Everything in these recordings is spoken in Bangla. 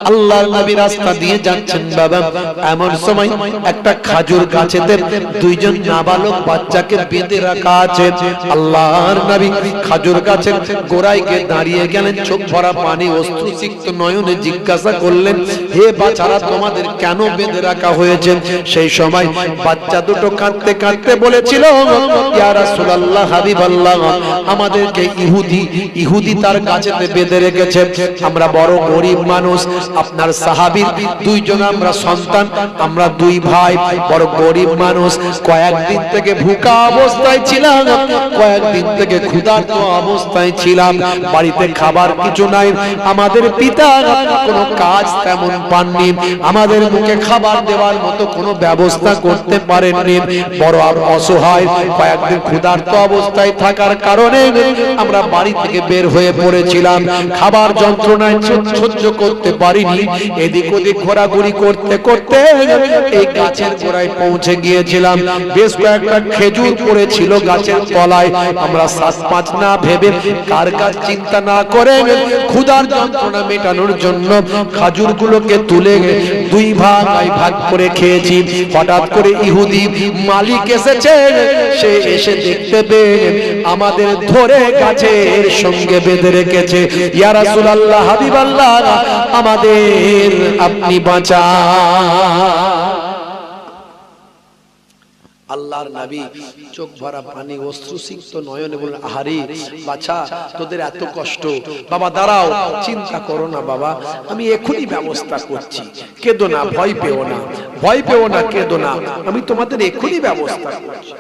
আল্লাহর নবী রাস্তা দিয়ে যাচ্ছেন বাবা, এমন সময় একটা খাজুর গাছেতে দুইজন নাবালক বাচ্চাকে বেঁধে রাখা আছে। আল্লাহর নবী খাজুর গাছের গোড়ায় গিয়ে দাঁড়িয়ে গেলেন, চোখ ভরা পানি অশ্রুসিক্ত নয়নে জিজ্ঞাসা করলেন, হে বাচ্চারা, তোমাদের কেন বেঁধে রাখা হয়েছে? সেই সময় বাচ্চা দুটো কাঁদতে কাঁদতে বলেছিল, ইয়া রাসূলুল্লাহ, হাবিবাল্লাহ, আমাদেরকে ইহুদি তার গাছেতে বেঁধে রেখেছে। আমরা বড় গরিব মানুষ, আপনার সাহাবীর দুইজন আমরা সন্তান, আমরা দুই ভাই, বড় গরিব মানুষ। কয়েকদিন থেকে ভুকা অবস্থায় ছিলাম, কয়েকদিন থেকে ক্ষুধার্ত অবস্থায় ছিলাম, বাড়িতে খাবার কিছু নাই। আমাদের পিতা কোনো কাজ তেমন পাননি, আমাদের মুখে খাবার দেওয়ার মতো কোনো ব্যবস্থা করতে পারেননি। বড় অসহায়, কয়েকদিন ক্ষুধার্ত অবস্থায় থাকার কারণে আমরা বাড়ি থেকে বের হয়ে পড়েছিলাম। খাবার যন্ত্রণায় সহ্য করতে পারিনি। এদিক ওদিক ঘোরাঘুরি করতে করতে এই গাছের গোড়ায় পৌঁছে গিয়েছিলাম। বেশ কয়েকটা খেজুর পড়েছিল গাছের তলায়। আমরা 7-5 না ভেবে, কার কাজ চিন্তা না করে, ক্ষুধার যন্ত্রণা মেটানোর জন্য খাজুরগুলোকে তুলে দুই ভাগ করে খেয়েছি। হঠাৎ করে ইহুদি মালিক এসেছে। সে এসে দেখতে পেয়ে আমাদের ধরে গাছের সঙ্গে বেঁধে রেখেছে। ইয়া রাসূলুল্লাহ, হাবিবাল্লাহ, আমাদের আপনি বাঁচান। আল্লাহর নবী চোখ ভরা পানি অশ্রুসিক্ত নয়নে বললেন, আহারে বাছা, তোদের এত কষ্ট। বাবা দাঁড়াও, চিন্তা করো না বাবা, আমি এখনই ব্যবস্থা করছি। কেঁদো না, ভয় পেও না, ভয় পেও না, কেঁদো না, আমি তোমাদের এখনই ব্যবস্থা করছি।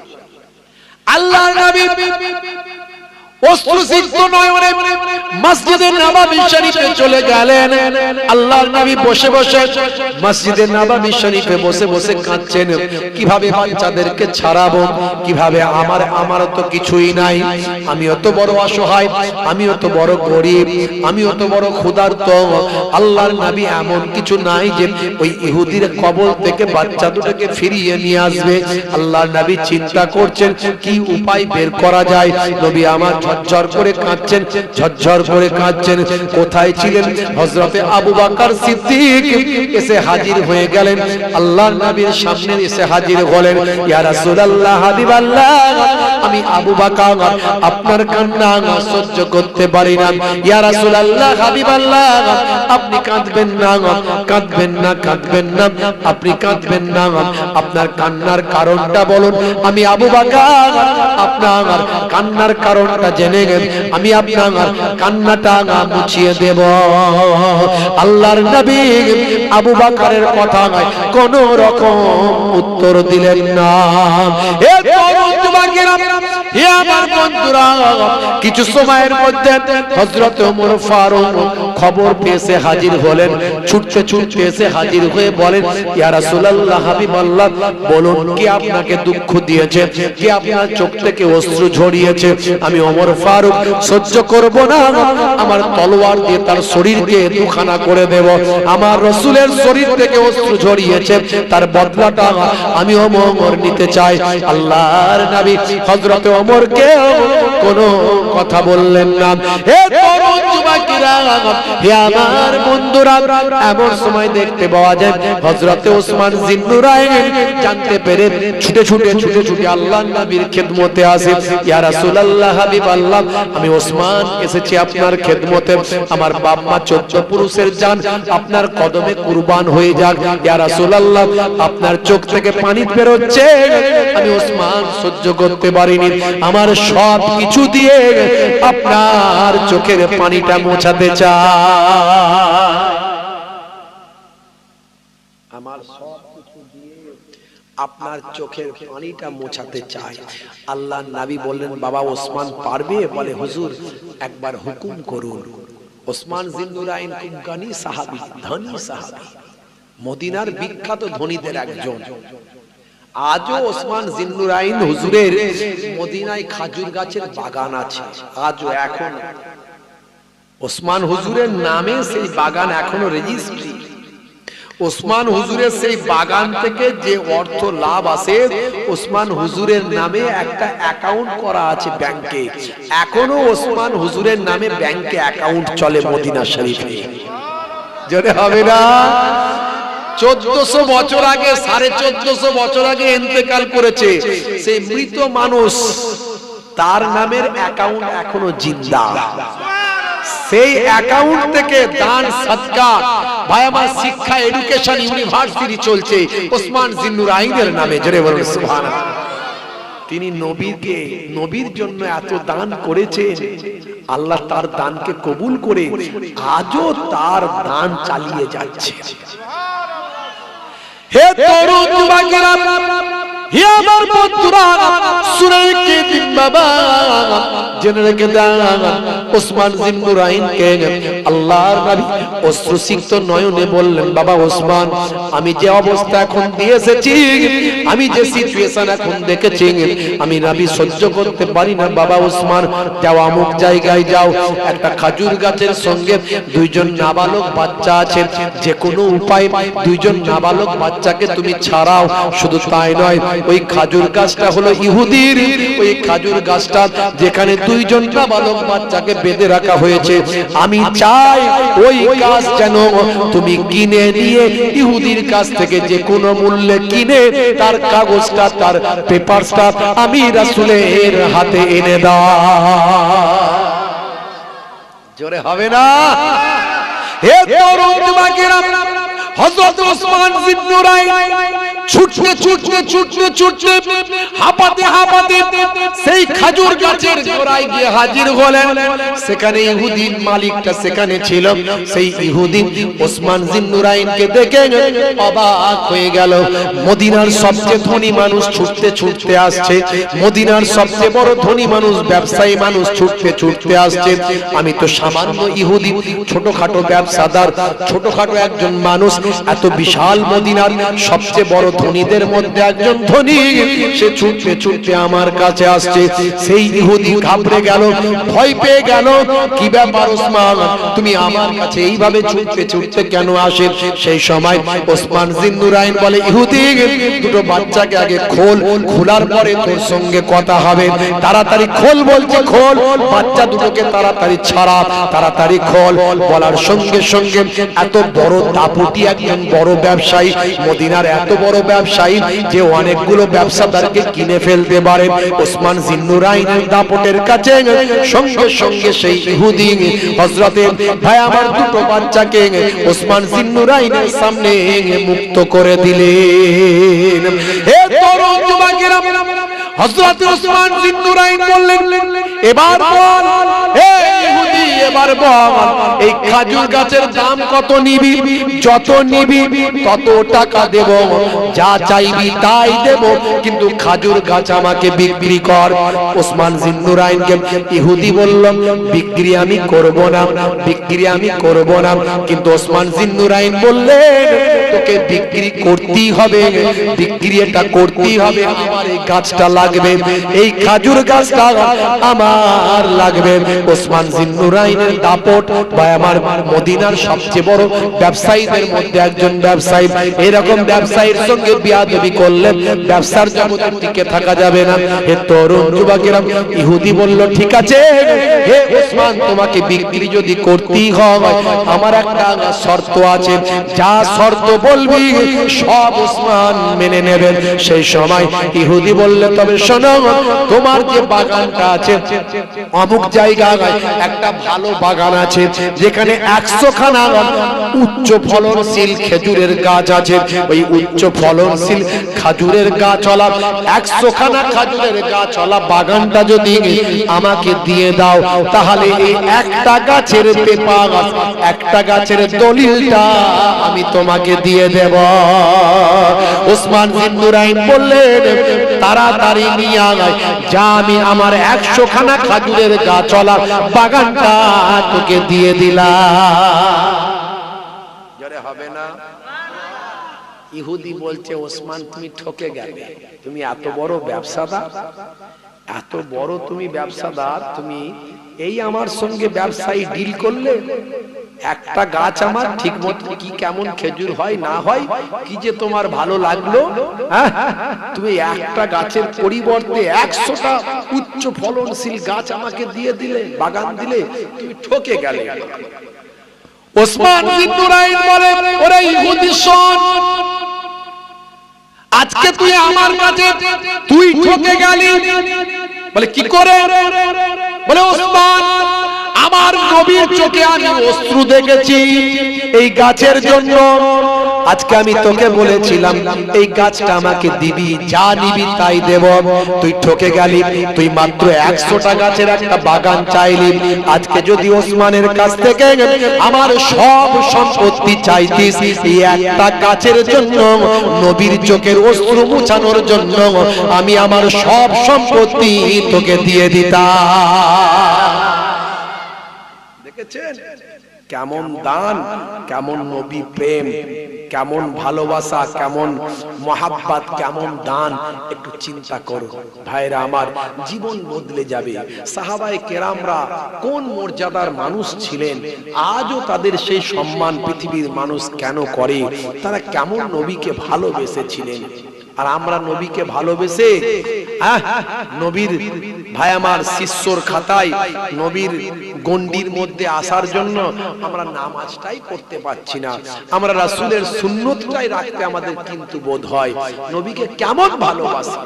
আল্লাহর নবী অশ্রুসিক্ত নয়নে মসজিদে নববী শরীফে চলে গেলেন। আল্লাহর নবী বসে বসে মসজিদে নববী শরীফে বসে বসে কাঁদছেন। কিভাবে বাচ্চাদেরকে ছাড়াবো, কিভাবে? আমার তো কিছুই নাই, আমি অত বড় অসহায়, আমি অত বড় গরিব, আমি অত বড় ক্ষুধার্ত। আল্লাহর নবী এমন কিছু নাই যে ওই ইহুদির কবল থেকে বাচ্চা দুটোকে ফিরিয়ে নিয়ে আসবে। আল্লাহর নবী চিন্তা করছেন কি উপায় বের করা যায়। নবী আমার ঝরঝর করে কাঁদছেন, ঝরঝর করে কাঁদছেন। কোথায় ছিলেন? হযরতে আবু বকর সিদ্দিক এসে হাজির হয়ে গেলেন। আল্লাহর নবীর সামনে এসে হাজির হলেন। ইয়া রাসূলুল্লাহ, হাবিবাল্লাহ, আমি আবু বকর আপনার কান্না সহ্য করতে পারি না। ইয়া রাসূলুল্লাহ, হাবিবাল্লাহ, আপনি কাঁদবেন না, কাঁদবেন না, কাঁদবেন না, আপনি কাঁদবেন না। আপনার কান্নার কারণটা বলুন, আমি আবু বকর আপনার কান্নার কারণটা জেনে গেলে আমি আপনার কান্নাটা মুছিয়ে দেব। আল্লাহর নবী আবু বকরের কথা কোন রকম উত্তর দিলেন না। এ তরুণ যুবকেরা, হে আমার বন্ধুরা, কিছু সময়ের মধ্যে হযরত ওমর ফারুক খবর পেয়ে হাজির হলেন। ছুটতে ছুটতে এসে হাজির হয়ে বলেন, ইয়া রাসূলুল্লাহ, হাবিবাল্লাহ, বলুন কি আপনাকে দুঃখ দিয়েছে, কি আপনার চোখ থেকে অশ্রু ঝরিয়েছে? আমি ওমর ফারুক সহ্য করব না, আমার তলোয়ার দিয়ে তার শরীরকে দুখানা করে দেব। আমার রাসূলের শরীর থেকে অশ্রু ঝরিয়েছে, তার বদলাটা আমি ওমর নিতে চাই। আল্লাহর নবী হযরত ওমরকে কোনো কথা বললেন না। হে তরুণ যুবকেরা, হে আমার বন্ধুরা, এমন সময় দেখতে পাওয়া যায় হযরত ওসমান জিন্নুরাইন জানতে পেরে ছুটে ছুটে আল্লাহর নবীর খেদমতে আসে। ইয়া রাসূলুল্লাহ, হাবিবাল্লাহ, আমি ওসমান এসেছি আপনার খেদমতে। আমার বাপ মা 14 পুরুষের জান আপনার কদমে কুরবান হয়ে যাক। ইয়া রাসূলুল্লাহ, আপনার চোখ থেকে পানি বের হচ্ছে, আমি ওসমান সহ্য করতে পারিনি। আমার সব কিছু দিয়ে আপনার চোখের পানিটা মোছাতে চাই, আমার সব কিছু দিয়ে আপনার চোখের পানিটা মোছাতে চাই। আল্লাহর নবী বললেন, বাবা ওসমান পারবে? বলে, হুজুর একবার হুকুম করুন। ওসমান জিন্নুরাইন খুব জ্ঞানী সাহাবী, ধনী সাহাবী, মদিনার বিখ্যাত ধনীদের একজন। আজও ওসমান জিন্নুরাইন হুজুরের মদিনায় খাজুর গাছের বাগান আছে। আজও এখন ওসমান হুজুরের নামে সেই বাগান এখনো রেজিস্ট্রি। ওসমান হুজুরের সেই বাগান থেকে যে অর্থ লাভ আসে, ওসমান হুজুরের নামে একটা অ্যাকাউন্ট করা আছে ব্যাংকে। এখনো ওসমান হুজুরের নামে ব্যাংকে অ্যাকাউন্ট চলে মদিনা শরীফে। জোরে হবে না? 1400 বছর আগে, 1450 বছর আগে ইন্তেকাল করেছে সেই মৃত মানুষ, তার নামের অ্যাকাউন্ট এখনো জিন্দা। সেই অ্যাকাউন্ট থেকে দান সদকা, ভাই আমার, শিক্ষা, এডুকেশন ইউনিভার্সিটি চলছে ওসমান জিন্নুরাইনের নামে। জোরে বলুন সুবহানাল্লাহ। তিনি নবীর জন্য এত দান করেছেন, আল্লাহ তার দানকে কবুল করে আজও তার দান চালিয়ে যাচ্ছে। হে তরুণ যুবকেরা, হে আমার বন্ধুরা, শুনে রেখে দিন বাবা, জেনে রেখে দেন, ওসমান জিন্নুরাইনকে আল্লাহর নবী অশ্রুসিক্ত নয়নে বললেন, বাবা ওসমান, আমি যে অবস্থা এখন দিয়ে এসেছি, আমি যে সিচুয়েশন এখন দেখেছি, আমি নবী সহ্য করতে পারি না। বাবা ওসমান, যাও অমুক জায়গায় যাও, একটা খাজুর গাছের সঙ্গে দুইজন নাবালক বাচ্চা আছে, যে কোনো উপায় দুইজন নাবালক বাচ্চাকে তুমি ছাড়াও। শুধু তাই নয়, ওই খাজুর গাছটা হলো ইহুদির, ওই খাজুর গাছটা যেখানে দুইজন নাবালক বাচ্চাকে বেঁধে রাখা হয়েছে, আমি চাই ওই গাছ যেন তুমি কিনে নিয়ে ইহুদির কাছ থেকে যে কোনো মূল্যে কিনে তার কাগজটা, তার পেপারসটা আমি রাসূলের হাতে এনে দাও। জোরে হবে না? হে তরুণ যুবকেরা, হযরত ওসমান জিন্নুরাইন ছুটতে ছুটতে ছুটতে ছুটতে হাঁপাতে হাঁপাতে সেই খাজুর গাছের গোড়ায় গিয়ে হাজির হলেন। সেখানে ইহুদি মালিকটা সেখানে ছিল। সেই ইহুদি ওসমান জিন্নুরাইনকে দেখে অবাক হয়ে গেল। মদিনার সবচেয়ে ধনী মানুষ ছুটতে ছুটতে আসছে, মদিনার সবচেয়ে বড় ধনী মানুষ, ব্যবসায়ী মানুষ ছুটতে ছুটতে আসছে। আমি তো সামান্য ইহুদি, ছোটখাটো ব্যবসাদার, ছোটখাটো একজন মানুষ, এত বিশাল মদিনার সবচেয়ে বড় ধনীদের মধ্যে একজন ধনী, সে ছুটতে ছুটতে আমার কাছে আসছে। সেই ইহুদি ঘাবড়ে গেল, ভয় পেয়ে গেল, কি ব্যাপার ওসমান, তুমি আমার কাছে এইভাবে ছুটতে ছুটতে কেন আসে? সেই সময় ওসমান জিন্নুরাইন বলে, ইহুদি, দুটো বাচ্চাকে আগে খোল, খোলার পরে তোর সঙ্গে কথা হবে। তাড়াতাড়ি খোল বলছে, খোল, বাচ্চা দুটোকে তাড়াতাড়ি ছাড়া, তাড়াতাড়ি খোল। বলার সঙ্গে সঙ্গে এত বড় দাপুটি একজন বড় ব্যবসায়ী, মদিনার এত বড় ব্যবসায়ী যে অনেকগুলো ব্যবসাদারকে কিনে ফেলতে পারে, ওসমান জিন্নুরাইনের দাপটের কাছে সঙ্গে সঙ্গে সেই ইহুদি হযরতে ভাই আমার দুটো বাচ্চাকে ওসমান জিন্নুরাইনের সামনে মুক্ত করে দিলেন। হে তরুণ যুবকেরা, হযরত ওসমান জিন্নুরাইন বললেন, এবার বল, হে ইহুদি, এবার বল, এই খাজুর গাছের দাম কত নিবি? যত নিবি তত টাকা দেব, যা চাইবি তাই দেব, কিন্তু খাজুর গাছ আমাকে বিক্রি কর। ওসমান জিন্নুরাইনকে ইহুদি বলল, বিক্রি আমি করব না, বিক্রি আমি করব না। কিন্তু ওসমান জিন্নুরাইন বললেন, তোকে বিক্রি করতেই হবে, বিক্রি এটা করতেই হবে, আমার এই গাছটা লাগবে, এই খাজুর গাছটা আমার লাগবে। ওসমান জিন্নুরাইনের দাপট, বা আমার মদিনার সবচেয়ে বড় ব্যবসায়ীদের মধ্যে একজন ব্যবসায়ী, এরকম ব্যবসায়ীর সঙ্গে বিয়াদবি করলে ব্যবসার জগতে টিকে থাকা যাবে না। হে তরুণ যুবকেরা, ইহুদি বলল, ঠিক আছে, হে ওসমান, তোমাকে বিক্রি যদি করতেই হয়, আমার একটা শর্ত আছে, যা শর্ত বলবি সব ওসমান মেনে নেবেন। সেই সময় ইহুদি বললে, তবে শোনো, তোমার যে বাগানটা আছে, অমুক জায়গায় একটা ভালো বাগান আছে, যেখানে 100 খানা উচ্চ ফলনশীল খেজুরের গাছ আছে, ওই উচ্চ ফলনশীল খাজুরের গাছওয়ালা 100 খানা খাজুরের গাছওয়ালা বাগানটা যদি আমাকে দিয়ে দাও, তাহলে এই একটা গাছের পেপার, একটা গাছের দলিলটা আমি তোমাকে দিয়ে দেব। ওসমান জিন্নুরাইন বললেন, তাড়াতাড়ি নিয়ে আয়, যা আমি আমার 100 খানা খাজুরের গাছওয়ালা বাগানটা তোকে দিয়ে দিলাম। জোরে হবে না? ইহুদি বলছে, ওসমান তুমি ঠকে গেলে, তুমি এত বড় ব্যবসাদার, এত বড় তুমি ব্যবসাদার, তুমি এই আমার সঙ্গে ব্যবসায়ী ডিল করলে, একটা গাছ আমার ঠিক মতো কি কেমন খেজুর হয় না হয়, কি যে তোমার ভালো লাগলো, হ্যাঁ, তুমি একটা গাছের পরিবর্তে 100টা উচ্চ ফলনশীল গাছ আমাকে দিয়ে দিলে, বাগান দিলে, তুমি ঠকে গেলে। ওসমান বিন নুরাইন বলে, ওরে ইহুদি শোন, আজকে তুই আমার কাছে তুই ঠকে গেলি। বলে কি করে? বলে ওসমান, আমার নবীর চোখে আমি অশ্রু দেখেছি এই গাছের জন্য। আজকে আমি তোকে বলেছিলাম এই গাছটা আমাকে দিবি, যা নিবি তাই দেব, তুই ঠকে গেলি। তুই মাত্র 100টা গাছের একটা বাগান চাইলি, আজকে যদি ওসমানের কাছ থেকে আমার সব সম্পত্তি চাইতিস, এই একটা গাছের জন্য, নবীর চোখের অশ্রু মুছানোর জন্য আমি আমার সব সম্পত্তি তোকে দিয়ে দিতাম। দেখেছেন কেমন দান, কেমন নবী প্রেম, কেমন ভালোবাসা, কেমন মহাব্বত, কেমন দান। একটু চিন্তা করো ভাইরা আমার, জীবন বদলে যাবে। সাহাবায়ে কেরামরা কোন মর্যাদার মানুষ ছিলেন, আজও তাদের সেই সম্মান পৃথিবীর মানুষ কেন করে? তারা কেমন নবীকে ভালোবেসেছিলেন। আর আমরা নবীকে ভালোবেসে নবীর ভাই আমার শিষ্যর খাতায়, নবীর গণ্ডির মধ্যে আসার জন্য আমরা নামাজটাই করতে পারছি না, আমরা রাসূলের সুন্নতটাই রাখতে আমাদের কিন্তু বোধ হয়। নবীকে কেমন ভালোবাসি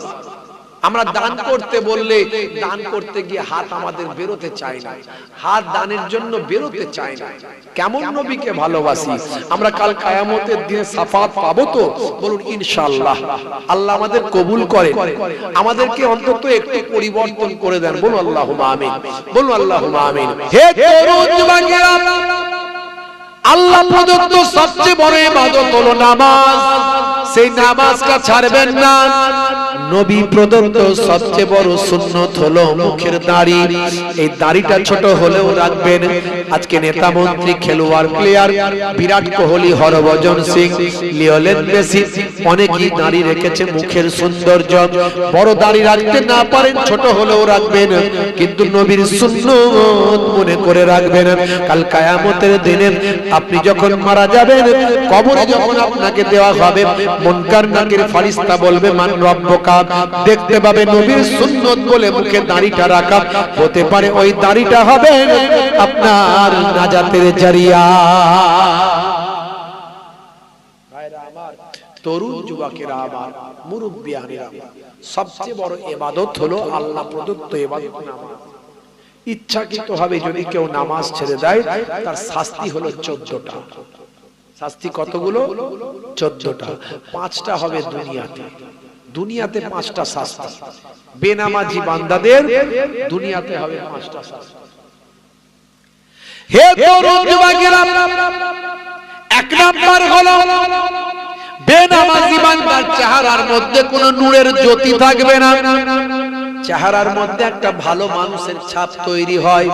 আমরা! দান করতে বললে দান করতে গিয়ে হাত আমাদের বেরোতে চায় না, হাত দানের জন্য বেরোতে চায় না। কেমন নবীকে ভালোবাসি আমরা! কাল কিয়ামতের দিনে শাফাত পাবো তো? বলুন ইনশাআল্লাহ। আল্লাহ আমাদের কবুল করে, আমাদেরকে অন্তত একটু পরিবর্তন করে দেন। বলুন আল্লাহুম্মা আমিন, বলুন আল্লাহুম্মা আমিন। হে তরুণ যুবকেরা, আল্লাহ প্রদত্ত সবচেয়ে বড় ইবাদত হলো নামাজ। সেই নামাজটা ছাড়বেন না। নবী প্রদত্ত সবচেয়ে বড় সুন্নত হলো মুখের দাড়ি। এই দাড়িটা ছোট হলেও রাখবেন। আজকে নেতা মন্ত্রী, খেলোয়াড়, player, Virat Kohli, Harbhajan Singh, Lionel Messi অনেকেই দাড়ি রেখেছে মুখের সৌন্দর্য। বড় দাড়ি রাখতে না পারেন, ছোট হলেও রাখবেন, কিন্তু নবীর সুন্নত মনে করে রাখবেন। কাল কিয়ামতের দিনে আপনি যখন মারা যাবেন, কবরে যখন আপনাকে দেওয়া হবে, মুনকার নাকির ফেরেশতা বলবে মান রব্বুকা, দেখতে পাবে নবীর সুন্নত বলে মুখে দাড়িটা রাখা। হতে পারে ওই দাড়িটা হবে আপনার নাজাতের জারিয়া। ভাইরা আমার, তরুণ যুবকেরা আমার, মুরব্বিয়ানেরা, সবচেয়ে বড় ইবাদত হলো আল্লাহ প্রদত্ত ইবাদত নামাজ। ইচ্ছাকৃতভাবে যদি কেউ নামাজ ছেড়ে দেয়, তার শাস্তি হলো 14টা। শাস্তি কতগুলো? 14টা। 5টা হবে দুনিয়াতে, দুনিয়াতে 5টা শাস্তি। বেনামাজি বান্দাদের দুনিয়াতে হবে 5টা শাস্তি। হে তরুণ যুবকেরা, 1 নাম্বার হলো বেনামাজি বান্দার চেহারার মধ্যে কোনো নূরের জ্যোতি থাকবে না। চেহারার মধ্যে একটা ভালো মানুষের ছাপ তৈরি হয়।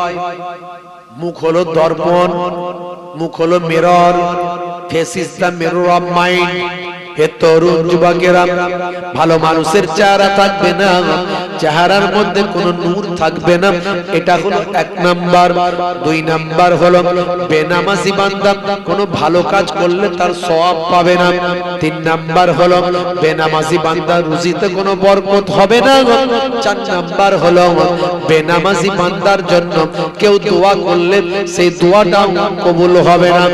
মুখ হলো দর্পণ, মুখ হলো mirror, face is the mirror of mind. হে তরুণ যুবকেরা, ভালো মানুষের চেহারা থাকবে না, চেহারার মধ্যে কোনো নূর থাকবে না। এটা হলো 1 নাম্বার। 2 নাম্বার হলো বেনামাজি বান্দা কোনো ভালো কাজ করলে তার সওয়াব পাবে না। 3 নাম্বার হলো বেনামাজি বান্দার রুজিতে কোনো বরকত হবে না। 4 নাম্বার হলো বেনামাজি বান্দার জন্য কেউ দোয়া করলে সেই দোয়াটাও কবুল হবে না।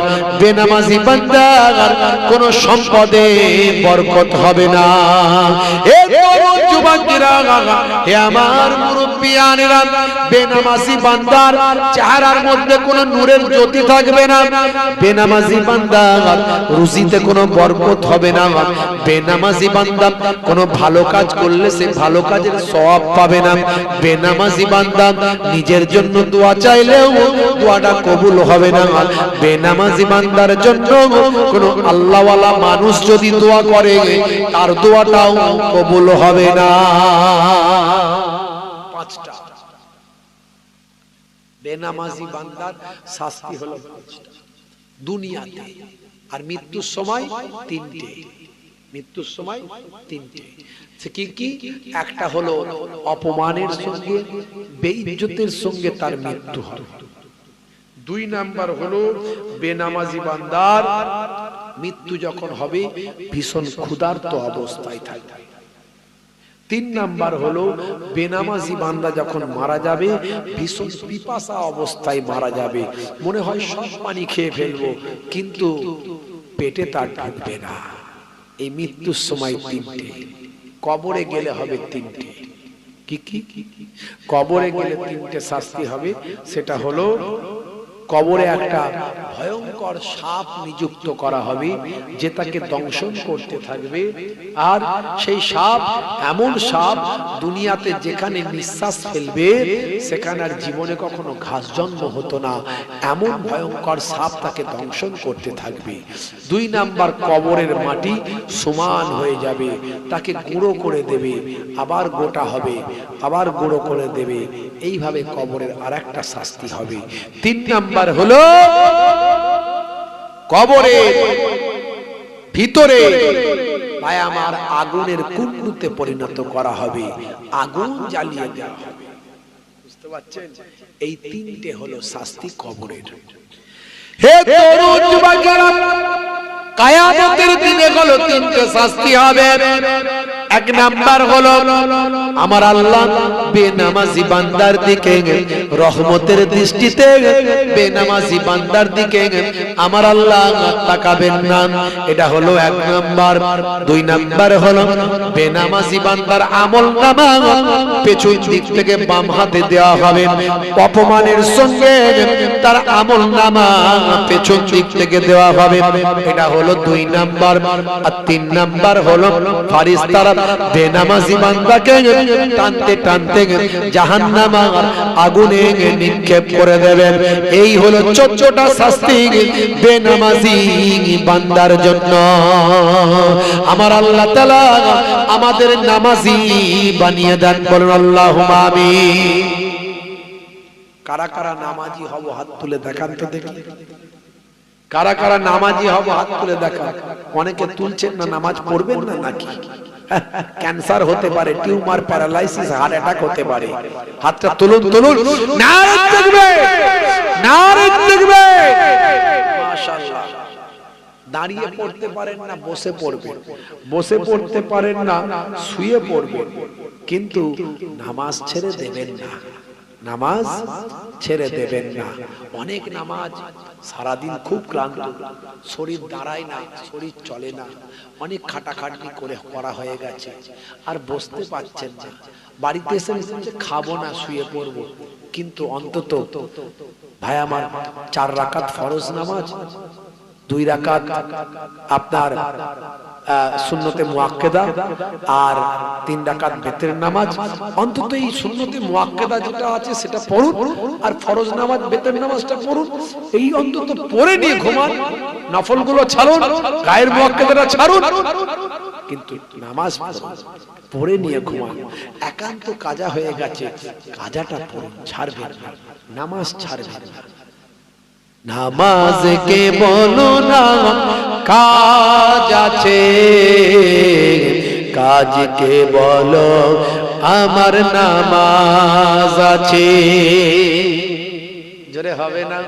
বেনামাজি বান্দার কোনো সম্পদে বরকত হবে না। এ তরুণ যুবকেরা, হে আমার মুরব্বিয়ানেরা, বেনামাজি বান্দার চেহারার মধ্যে কোনো নূরের জ্যোতি থাকবে না। বেনামাজি বান্দার রুজিতে কোনো বরকত হবে না। বেনামাজি বান্দা কোনো ভালো কাজ করলে সে ভালো কাজের সওয়াব পাবে না। বেনামাজি বান্দা নিজের জন্য দোয়া চাইলেও দোয়াটা কবুল হবে না। বেনামাজি বান্দার জন্য কোনো আল্লাহওয়ালা মানুষ যদি দোয়া করে, তার দোয়াটাও কবুল হবে না। 5টা বেনামাজি বান্দার শাস্তি হলো 5টা দুনিয়াতে, আর মৃত্যুর সময় 3টে। মৃত্যুর সময় 3টে। কি কি? একটা হলো অপমানের সঙ্গে, বেইজ্জতের সঙ্গে তার মৃত্যু হবে। 2 নাম্বার হলো বেনামাজি বান্দার মৃত্যু যখন হবে ভীষণ ক্ষুধার্ত অবস্থায় থাকবে। তিন নাম্বার হলো বেনামাজি বান্দা যখন মারা যাবে ভীষণ পিপাসা অবস্থায় মারা যাবে, মনে হয় সব পানি খেয়ে ফেলবো, কিন্তু পেটে তার ঢুকবে না। এই মৃত্যুর সময় তিনটে, কবরে গেলে হবে তিনটে। কি কি কবরে গেলে তিনটে শাস্তি হবে। সেটা হলো কবরে একটা ভয়ঙ্কর সাপ নিযুক্ত করা হবে, যে তাকে দংশন করতে থাকবে। আর সেই সাপ এমন সাপ, দুনিয়াতে যেখানে নিঃশ্বাস ফেলবে সেখানে আর জীবনে কখনো ঘাস জন্ম হতো না, এমন ভয়ঙ্কর সাপ তাকে দংশন করতে থাকবে। দুই নাম্বার, কবরের মাটি সমান হয়ে যাবে, তাকে গুঁড়ো করে দেবে, আবার গোটা হবে, আবার গুঁড়ো করে দেবে। এইভাবে কবরের আরেকটা শাস্তি হবে। তিন নাম্বার হলো কবরের ভিতরে আমার আগুনের কুণ্ডুতে পরিণত করা হবে, আগুন জ্বালিয়ে দেওয়া হবে। বুঝতে পারছেন? এই তিনটে হলো শাস্তি কবরের। হে তরুণ যুবকেরা, কিয়ামতের দিনে হলো তিনটে শাস্তি হবে। এক নাম্বার হলো আমার আল্লাহ বেনামাজি বান্দার দিকে রহমতের দৃষ্টিতে বেনামাজি বান্দার দিকে আমার আল্লাহ তাকাবেন না, এটা হলো এক নাম্বার। দুই নাম্বার হলো বেনামাজি বান্দার আমলনামা পেছন দিক থেকে বাম হাতে দেওয়া হবে, অপমানের সঙ্গে তার আমলনামা পেছন দিক থেকে দেওয়া হবে, এটা হলো দুই নাম্বার। আর তিন নাম্বার হলো ফারিস্তারা বেনামাজি বান্দাকে টানতে টানতে জাহান্নামের আগুনে নিক্ষেপ করে দেবেন। এই হলো 14টা শাস্তি বেনামাজি বান্দার জন্য। আমার আল্লাহ তাআলা আমাদের নামাজি বানিয়ে দেন, বলুন আল্লাহুম্মা আমিন। কারা কারা নামাজি হব হাত তুলে দেখান তো দেখি। কারা কারা নামাজি হব হাত তুলে দেখান। অনেকে তুলছেন না, নামাজ পড়বেন না নাকি? ক্যান্সার হতে পারে, টিউমার, প্যারালাইসিস, হার্ট অ্যাটাক হতে পারে। হাতটা তুলুন তুলুন, নারে তাকবীর, নারে তাকবীর। মাশাআল্লাহ। দাঁড়িয়ে পড়তে পারেন না, বসে পড়বেন। বসে পড়তে পারেন না, শুয়ে পড়বেন। কিন্তু নামাজ ছেড়ে দেবেন না, নামাজ ছেড়ে দেবেন না। অনেক নামাজ সারাদিন খুব ক্লান্ত, শরীর দাঁড়ায় না, শরীর চলে না, অনেক খাটাখাটনি করে করা হয়ে গেছে, আর বসতে পারছেন না। বাড়িতে এসে খাবো না, শুয়ে পড়বো। কিন্তু অন্তত ভাই আমার 4 রাকাত ফরজ নামাজ, 2 রাকাত আপনার সুন্নতে মুআক্কাদা, আর 3 রাকাত বেতের নামাজ। অন্তত এই সুন্নতে মুআক্কাদা যেটা আছে সেটা পড়ুন, আর ফরজ নামাজ বেতের নামাজটা পড়ুন। এই অন্তত পড়ে নিয়ে ঘুমান। নফলগুলো ছাড়ুন, গায়ের মুআক্কাদাটা ছাড়ুন, কিন্তু নামাজ পড়ে নিয়ে ঘুমান। একান্ত কাজা হয়ে গেছে, কাজাটা পড়ুন, ছাড়বেন না, নামাজ ছাড়বেন না। নামাজকে বলো না কাজ আছে, কাজকে বলো আমার নামাজ আছে। জোরে হবে না?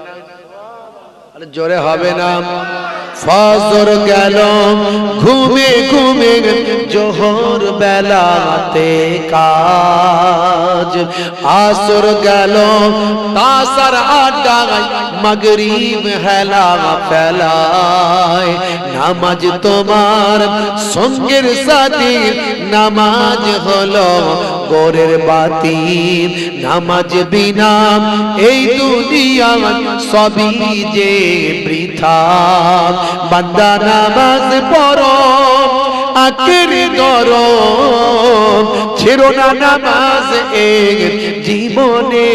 আরে জোরে হবে না? ফজর গেল ঘুমে ঘুমে, জোহর বেলাতে কাজ, আসর গেল তাসার আড্ডায়, মাগরিব হেলা ফেলায়। নামাজ তোমার সঙ্গের সাথী, নামাজ হলো গোরের বাতি। নামাজ বিনা এই দুনিয়া সবই যে বৃথা। বান্দা নামাজ পড়ো, আখেরি ধরো, ছেড়ো না নামাজ এই জীবনে।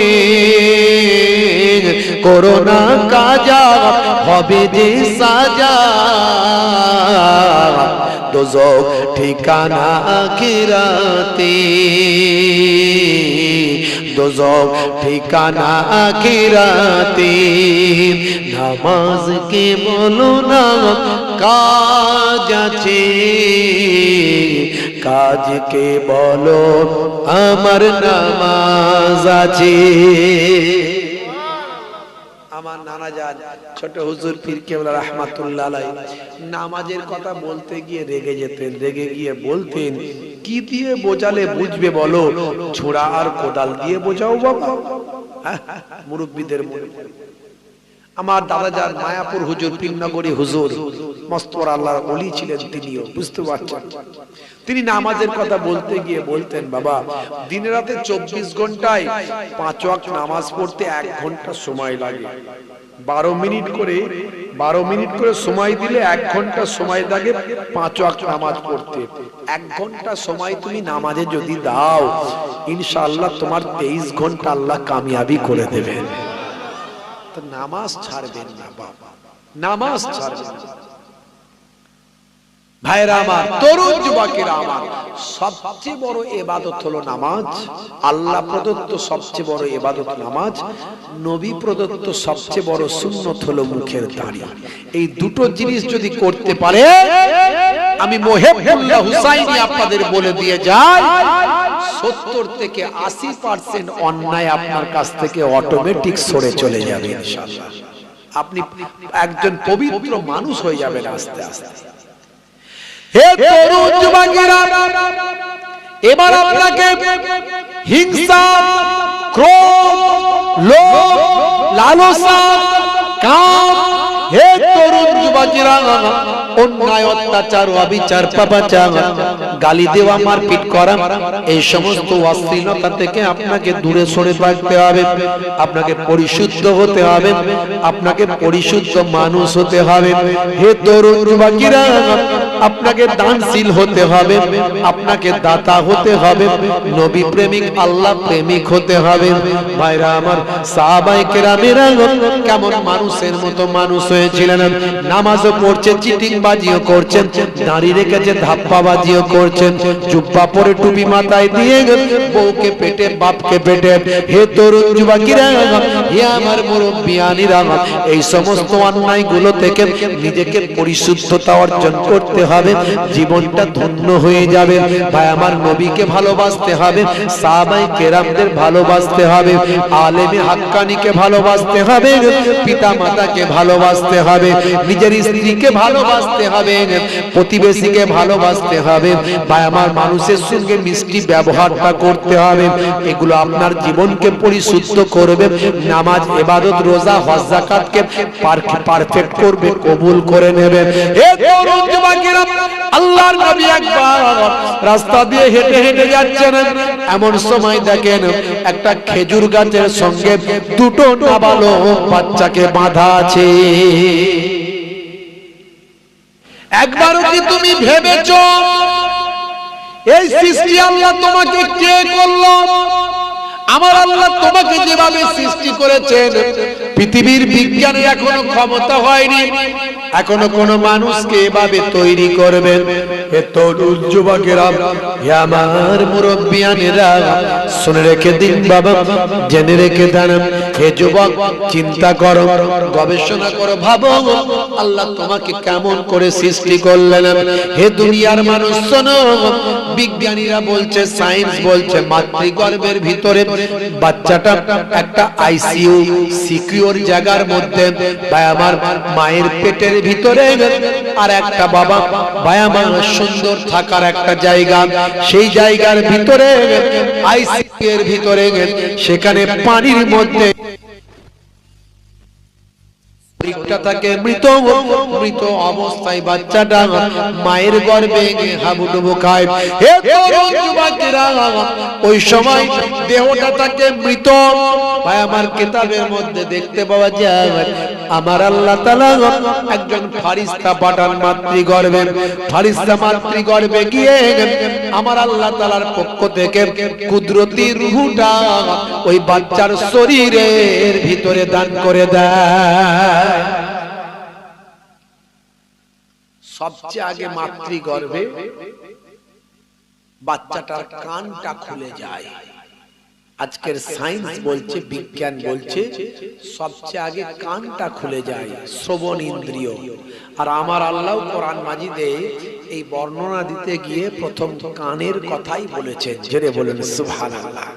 করো না কাজা, হবে যে সাজা। দোজখ ঠিকানা আখিরাতে, দোজখ ঠিকানা আখিরাতে। নামাজকে বলো না কাজ আছে, কাজকে বলো আমার নামাজ আছে। আমার নানা জান ছোট হুজুর পীর কেবলা রাহমাতুল্লাহ আলাইহি নামাজের কথা বলতে গিয়ে রেগে যেতেন, রেগে গিয়ে বলতেন, কি দিয়ে বোঝালে বুঝবে বলো? ছোড়া আর কোদাল দিয়ে বোঝাও বাবা। মুরব্বীদের মনে আমার দাদাজান মায়াপুর হুজুর, পীরনগরী হুজুর, মস্ত বড় আল্লাহর ওলি ছিলেন তিনিও, বুঝতে পারছেন। তিনি নামাজের কথা বলতে গিয়ে বলতেন, বাবা দিনে রাতে 24 ঘন্টায় 5 ওয়াক্ত নামাজ পড়তে 1 ঘন্টা সময় লাগে। 12 মিনিট করে সময় দিলে 1 ঘন্টা সময় লাগে 5 ওয়াক্ত নামাজ পড়তে। 1 ঘন্টা সময় তুমি নামাজে যদি দাও, ইনশাআল্লাহ তোমার 23 ঘন্টা আল্লাহ কামিয়াবি করে দেবেন। তো নামাজ ছাড়বেন না বাবা, নামাজ ছাড়বেন না। ভাইরা আমার, তরুণ যুবকেরা আমার, সবচেয়ে বড় ইবাদত হলো নামাজ। আল্লাহ প্রদত্ত সবচেয়ে বড় ইবাদত নামাজ। নবী প্রদত্ত সবচেয়ে বড় সুন্নত হলো মুখের দাড়ি। এই দুটো জিনিস যদি করতে পারে, আমি মোহেবুল্লাহ হুসাইনি আপনাদের বলে দিয়ে যাই, 70 থেকে 80% অন্যায় আপনার কাছ থেকে অটোমেটিক সরে চলে যাবে ইনশাআল্লাহ। আপনি একজন পবিত্র মানুষ হয়ে যাবেন আস্তে আস্তে। হে তরুণ যুবকেরা, এবার আপনাকে হিংসা, ক্রোধ, লোভ, লালসা, কাম, হে তরুণ যুবকেরা, অন্যায়, অত্যাচার, অবিচার, পাপাচার, গালি দেওয়া, মারপিট করা, এই সমস্ত অশ্লীলতা থেকে আপনাকে দূরে সরে থাকতে হবে। আপনাকে পরিশুদ্ধ হতে হবে, আপনাকে পরিশুদ্ধ মানুষ হতে হবে। হে তরুণ যুবকেরা, আপনাকে দানশীল হতে হবে, আপনাকে দাতা হতে হবে, নবী প্রেমিক, আল্লাহ প্রেমিক হতে হবে। ভাইরা আমার, সাহাবায়ে কেরামেরা কেমন মানুষের মতো মানুষ হয়েছিলেন। নামাজও পড়ছে, চিটিংবাজিও করছেন, দাঁড়িয়ে রেখেছে, ধাপ্পাবাজিও করছেন, জুব্বা পরে টুপি মাথায় দিয়ে বউকে পেটে, বাপকে পেটে। হে তরুণ যুবকেরা, হে আমার মুরব্বিয়ানিরা, এই সমস্ত অন্যায়গুলো থেকে নিজেকে পরিশুদ্ধতা অর্জন করতে হবে, জীবনটা ধন্য হয়ে যাবে। ভাই আমার, নবীকে ভালোবাসতে হবে, সাহাবায়ে কেরামদের ভালোবাসতে হবে, আলেমে হাক্কানিকে ভালোবাসতে হবে, পিতা মাতাকে ভালোবাসতে হবে, নিজের স্ত্রীকে ভালোবাসতে হবে, প্রতিবেশীকে ভালোবাসতে হবে। ভাই আমার, মানুষের সঙ্গে মিষ্টি ব্যবহারটা করতে হবে। এগুলো আপনার জীবনকে পরিশুদ্ধ করবে, নামাজ, ইবাদত, রোজা, হজ, যাকাতকে পারফেক্ট করবে, কবুল করে নেবে। হে তরুণ যুবকেরা, আল্লাহর নবী একবার রাস্তা দিয়ে হেঁটে হেঁটে যাচ্ছেন, এমন সময় দেখেন একটা খেজুর গাছের সঙ্গে 2টো নাবালক বাচ্চাকে বাঁধা আছে। একবারও কি তুমি ভেবেছো এই সৃষ্টি আল্লাহ তোমাকে কে করলো? আমার আল্লাহ তোমাকে যেভাবে সৃষ্টি করেছেন, পৃথিবীর বিজ্ঞানের এখনো ক্ষমতা হয়নি এখনো কোন মানুষকে এভাবে তৈরি করবেন। হে তরুণ যুবকেরা, হে আমার মুরব্বিয়ানেরা, শুনে রেখে দিন বাবা, জেনে রেখে দেন। হে যুবক, চিন্তা করো, গবেষণা করো, ভাবো আল্লাহ তোমাকে কেমন করে সৃষ্টি করলেন। হে দুনিয়ার মানুষ শোনো, বিজ্ঞানীরা বলছে, সায়েন্স বলছে, মাতৃগর্ভের ভিতরে বাচ্চাটা একটা আইসিইউ সিকিউর জায়গার মধ্যে, ভাই আমার, মায়ের পেটের ভিতরে আর একটা বাবা, ভাই আমার, সুন্দর থাকার একটা জায়গা, সেই জায়গার ভিতরে আইসিইউ এর ভিতরে, সেখানে পানির মধ্যে মৃত অবস্থায় বাচ্চাটা মায়ের গর্ভে হাবুডুবু খায়। হে তরুণ যুবকেরা, ওই সময় দেহটা থাকে মৃত। ভাই আমার, কিতাবের মধ্যে দেখতে পাওয়া যায়, আমার আল্লাহ তাআলা একজন ফারিস্তা পাঠান মাতৃগর্ভে। ফারিস্তা মাতৃগর্ভে গিয়ে আমার আল্লাহ তাআলার পক্ষ থেকে কুদরতি রূহটা ওই বাচ্চার শরীরের ভিতরে দান করে দেয়। সবচেয়ে আগে মাতৃগর্ভে বাচ্চাটার কানটা খুলে যায়। আজকের সায়েন্স বলছে, বিজ্ঞান বলছে, সবচেয়ে আগে কানটা খুলে যায়, শ্রবণ ইন্দ্রিয়। আর আমার আল্লাহ কোরআন মাজিদে এই বর্ণনা দিতে গিয়ে প্রথম কানের কথাই বলেছেন। জেরে বলেন সুবহানাল্লাহ।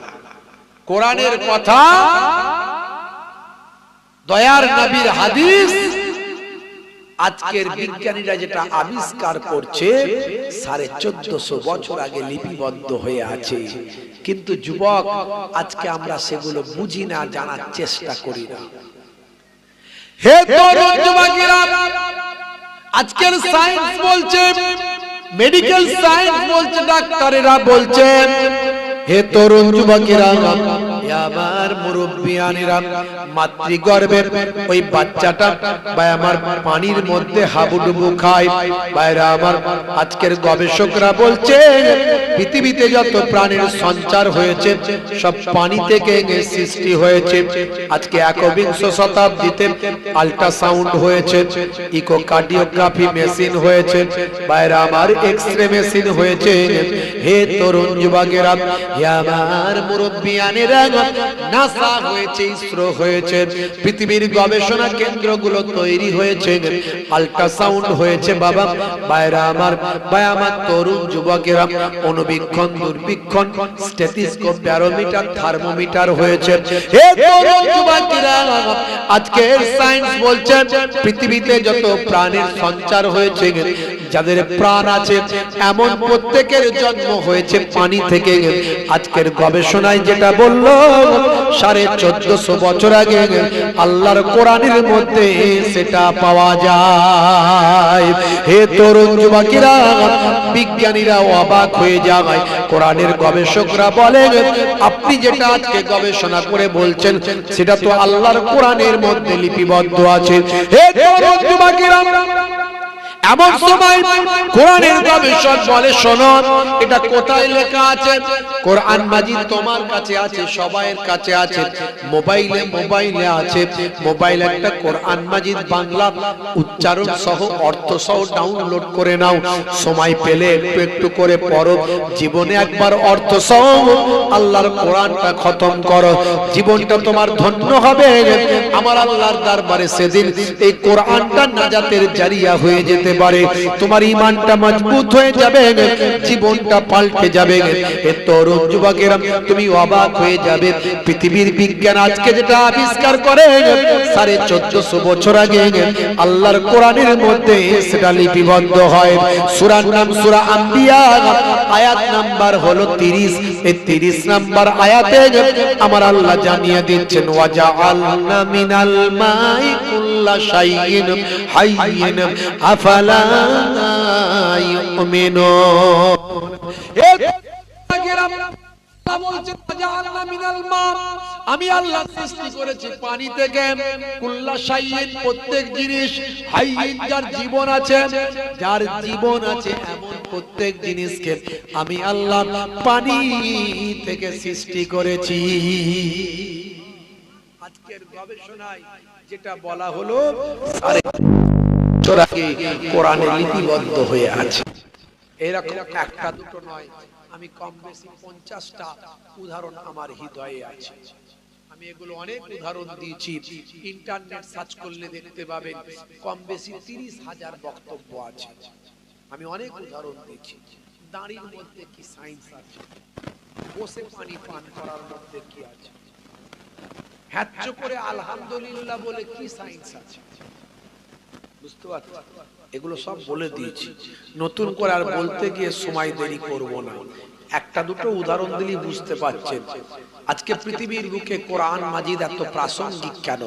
কোরআনের কথা, দয়ার নবীর হাদিস, আজকের বিজ্ঞানীরা যেটা আবিষ্কার করছে 1450 বছর আগে লিপিবদ্ধ হয়ে আছে, কিন্তু যুবক আজকে আমরা সেগুলো বুঝি না, জানার চেষ্টা করি না। হে তরুণ যুবকেরা, আজকের সায়েন্স বলছে, মেডিকেল সায়েন্স বলছে, ডাক্তারেরা বলছেন, হে তরুণ যুবকেরা, আমার মুরব্বিয়ানেরা, মাতৃগর্ভের ওই বাচ্চাটা বা আমার পানির মধ্যে হাবুডুবু খায়, বাইরা আমার আজকের গবেষকরা বলছে পৃথিবীতে যত প্রাণীর সঞ্চার হয়েছে সব পানি থেকে সৃষ্টি হয়েছে। আজকে একবিংশ শতাব্দীতে আল্ট্রাসাউন্ড হয়েছে, ইকোকার্ডিওগ্রাফি মেশিন হয়েছে, বাইরা আমার এক্সরে মেশিন হয়েছে। হে তরুণ যুবকেরা, আমার মুরব্বিয়ানেরা, নাসা হয়েছে, ইসরো হয়েছে, পৃথিবীর গবেষণা কেন্দ্রগুলো তৈরি হয়েছে, আল্ট্রাসাউন্ড হয়েছে বাবা। বাইরা আমার, ভাই আমার তরুণ যুবকেরা, অনুবীক্ষণ, দূরবীক্ষণ, স্টেথোস্কোপ, ব্যারোমিটার, থার্মোমিটার হয়েছে। হে তরুণ যুবকেরা, আজকে সায়েন্স বলছে পৃথিবীতে যত প্রাণের সঞ্চার হয়েছে, যাদের প্রাণ আছে এমন প্রত্যেকের জন্ম হয়েছে পানি থেকে। আজকের গবেষণায় যেটা বললো 1450 বছর আগে আল্লাহর কোরআনের মধ্যে সেটা পাওয়া যায়। হে তরুণ যুবকেরা, বিজ্ঞানীরা অবাক হয়ে যায়, কোরআনের গবেষকরা বলেন আপনি যেটা আজকে গবেষণা করে বলছেন সেটা তো আল্লাহর কোরআনের মধ্যে লিপিবদ্ধ আছে। হে তরুণ যুবকেরা, এমন সময় কোরআনের গবেষক বলে শোনো, এটা কোথায় লেখা আছে? কোরআন মাজিদ তোমার কাছে আছে, সবাইয়ের কাছে আছে, মোবাইলে আছে। মোবাইল একটা কোরআন মাজিদ বাংলা উচ্চারণ সহ অর্থ সহ ডাউনলোড করে নাও, সময় পেলে একটু একটু করে পড়ো, জীবনে একবার অর্থ সহ আল্লাহর কোরআনটা খতম করো, জীবনটা তোমার ধন্য হবে। আমার আল্লাহর দরবারে সেদিন এই কোরআনটা নাজাতের জারিয়া হয়ে যেতে পারে, তোমার ঈমানটা মজবুত হয়ে যাবে, জীবনটা পাল্টে যাবে। এ তরুণ যুবকেরা, তুমি অবাক হয়ে যাবে, পৃথিবীর বিজ্ঞান আজকে যেটা আবিষ্কার করে 1450 বছর আগে আল্লাহর কোরআনের মধ্যে সেটা লিপিবদ্ধ হয়। সূরার নাম সূরা আম্বিয়া, আয়াত নাম্বার হলো 30। এই 30 নাম্বার আয়াতে আমার আল্লাহ জানিয়ে দিচ্ছেন, ওয়াজআলনা মিনাল মাই কুল্লা শাইইন হাইয়িন আফালা ইউমিনুন। আমি আল্লাহ সৃষ্টি করেছি পানি থেকে, কুল্লা শাইইন প্রত্যেক জিনিস, হাইয়িন যার জীবন আছে, যার জীবন আছে এমন প্রত্যেক জিনিসকে আমি আল্লাহ পানি থেকে সৃষ্টি করেছি। আজকের গবেষণায় যেটা বলা হলো কোরআনে লিপিবদ্ধ হয়ে আছে। এরকম একটা দুটো নয়, আমি কম বেশি 50টা উদাহরণ আমার হৃদয়ে আছে। আমি এগুলো অনেক উদাহরণ দিয়েছি, ইন্টারনেট সার্চ করলে দেখতে পাবেন কম বেশি 30,000 বক্তব্য আছে। আমি অনেক উদাহরণ দিয়েছি। দাঁড়ির মধ্যে কি সায়েন্স আছে, বসে পানি পান করার মধ্যে কি আছে, হ্যাচ্চ করে আলহামদুলিল্লাহ বলে কি সায়েন্স আছে, বুঝতে পারছেন? এগুলো সব বলে দিয়েছি, নতুন করে আর বলতে গিয়ে সময় দেরি করব না। একটা দুটো উদাহরণ দিলেই বুঝতে পারছেন আজকে পৃথিবীর বুকে কোরআন মাজিদ এত প্রাসঙ্গিক কেন,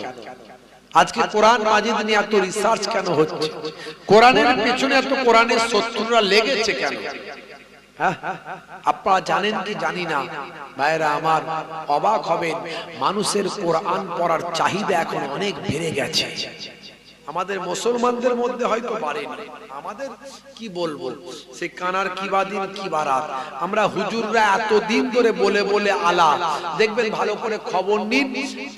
আজকে কোরআন মাজিদ নিয়ে এত রিসার্চ কেন হচ্ছে, কোরআনের পেছনে এত কোরআনের শত্রুরা লেগেছে কেন? আপনারা জানেন কি জানি না, ভাইরা আমার অবাক হবেন, মানুষের কোরআন পড়ার চাহিদা এখন অনেক বেড়ে গেছে। আমাদের মুসলমানদের মধ্যে হয়তো বাড়েনি, আমাদের কি বলবো, সে কানার কি বাদিন কি বারাত, আমরা হুজুররা এতদিন ধরে বলে বলে আলা, দেখবেন ভালো করে খবর নিন,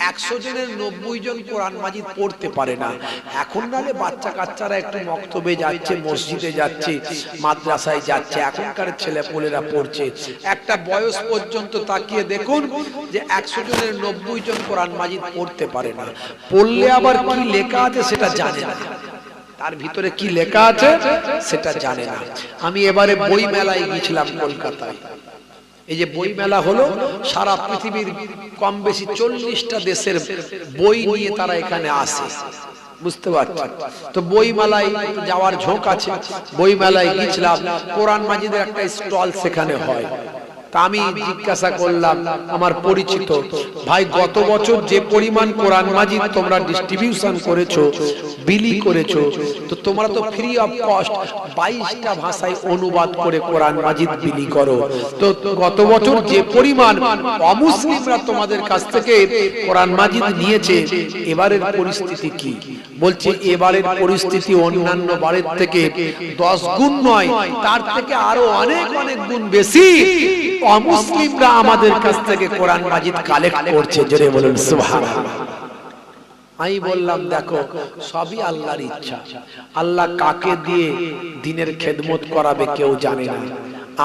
100 জনের 90 জন কোরআন মাজিদ পড়তে পারে না। এখন নালে বাচ্চা কাচ্চারা একটু মক্তবে যাচ্ছে, মসজিদে যাচ্ছে, মাদ্রাসায় যাচ্ছে, এখনকার ছেলেপুলেরা পড়ছে। একটা বয়স পর্যন্ত তাকিয়ে দেখুন যে 100 জনের 90 জন কোরআন মাজিদ পড়তে পারে না। পড়লে আবার কি লেখা আছে সেটা জানে না, তার ভিতরে কি লেখা আছে সেটা জানে না। আমি এবারে বই মেলায় গিয়েছিলাম কলকাতায়। এই যে বই মেলা হলো, সারা পৃথিবীর কম বেশি 40টা দেশের বই নিয়ে তারা এখানে আসে। বুঝতে পারছি। তো বইমেলায় যাওয়ার ঝোঁক আছে, বইমেলায় গেছিলাম, কোরআন মাজিদের একটা স্টল সেখানে হয়। তা আমি জিজ্ঞাসা করলাম আমার পরিচিত ভাই, গত বছর যে পরিমাণ কোরআন মাজিদ তোমরা ডিস্ট্রিবিউশন করেছো, বিলি করেছো, তো তোমরা তো ফ্রি অফ কস্ট 22টা ভাষায় অনুবাদ করে কোরআন মাজিদ বিলি করো, তো গত বছর যে পরিমাণ অমুসলিমরা তোমাদের কাছ থেকে কোরআন মাজিদ নিয়েছে, এবারের পরিস্থিতি কি? বলছে এবারের পরিস্থিতি অন্যান্য বারের থেকে 10 গুণ নয়, তার থেকে আরো অনেক অনেক গুণ বেশি অমুসলিমরা আমাদের কাছ থেকে কোরআন মাজিদ কালেক্ট করছে। জোরে বলুন সুবহানাল্লাহ। আমি বললাম দেখো, সবই আল্লাহর ইচ্ছা। আল্লাহ কাকে দিয়ে দ্বীনের খেদমত করাবে কেউ জানে না।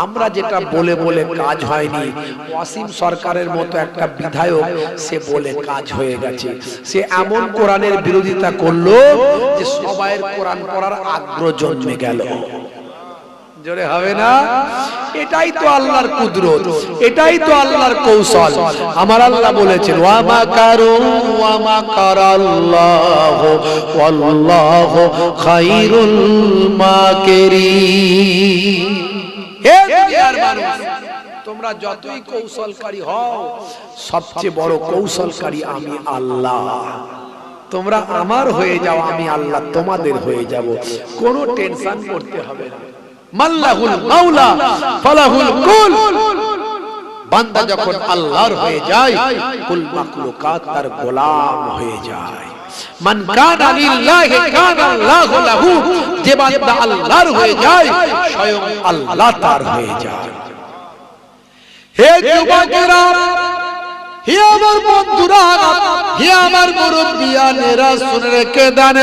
আমরা যেটা বলে বলে কাজ হয়নি, ওয়াসিম সরকারের মতো একটা বিধায়ক সে বলে কাজ হয়ে গেছে। সে এমন কোরআনের বিরোধিতা করলো যে সবাইয়ের কোরআন পড়ার আগ্রহ জন্মে গেল। জোরে হবে না? এটাই তো আল্লাহর কুদরত, এটাই তো আল্লাহর কৌশল। আমার আল্লাহ বলেছেন ওয়া মাকারু ওয়া মাকারাল্লাহু ওয়াল্লাহু খায়রুল মাকিরিন। হে দুনিয়ার মানুষ, তোমরা যতই কৌশলকারী হও, সবচেয়ে বড় কৌশলকারী আমি আল্লাহ। তোমরা আমার হয়ে যাও, আমি আল্লাহ তোমাদের হয়ে যাব। কোনো টেনশন করতে হবে না। মাল্লাহুল মাওলা ফালাহুল কুল। বান্দা যখন আল্লাহর হয়ে যায়, কুল মাখলুকাত তার গোলাম হয়ে যায়। মান কানা লিল্লাহি কানা আল্লাহু লাহু। যে বান্দা আল্লাহর হয়ে যায়, স্বয়ং আল্লাহ তার হয়ে যায়। হে যুবকেরা, হে আমার বন্ধুরা, হে আমার মুরব্বিয়ানেরা, শুনে রেখে দেন,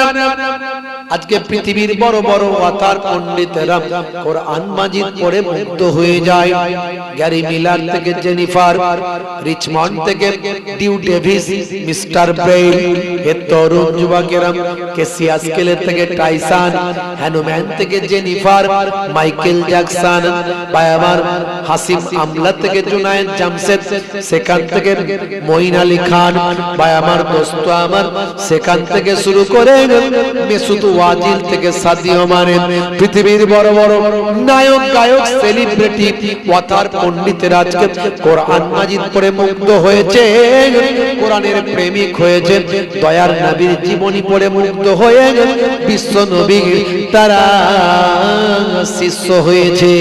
আজকে পৃথিবীর বড় বড় ওয়াতার পণ্ডিতেরা কোরআন মাজিদ পড়ে মুগ্ধ হয়ে যায়। গ্যারি মিলার থেকে জেনিফার, রিচমন্ড থেকে ডিউ ডেভিস, মিস্টার ব্রেইল, হে তরুণ যুবকেরা, কেসিয়াস কেলে থেকে টাইসন, হ্যানুম্যান থেকে জেনিফার, মাইকেল জ্যাকসন, বায়ামার হাসিম আমলা থেকে জুনায়েদ জামশেদ, সেখান থেকে মঈন আলী খান, বায়ামার দোস্ত আমার, সেখান থেকে শুরু করে মেসুদ ওয়াজিল থেকে সাদিও মানে, পৃথিবীর বড় বড় নায়ক গায়ক সেলিব্রিটি ওয়াতার পণ্ডিতেরা আজকে কোরআন মাজিদ পড়ে মুগ্ধ হয়েছে, কোরআনের প্রেমিক হয়েছে, দয়ার নবীর জীবনী পড়ে মুগ্ধ হয়ে বিশ্ব নবীর তারা শিষ্য হয়েছে।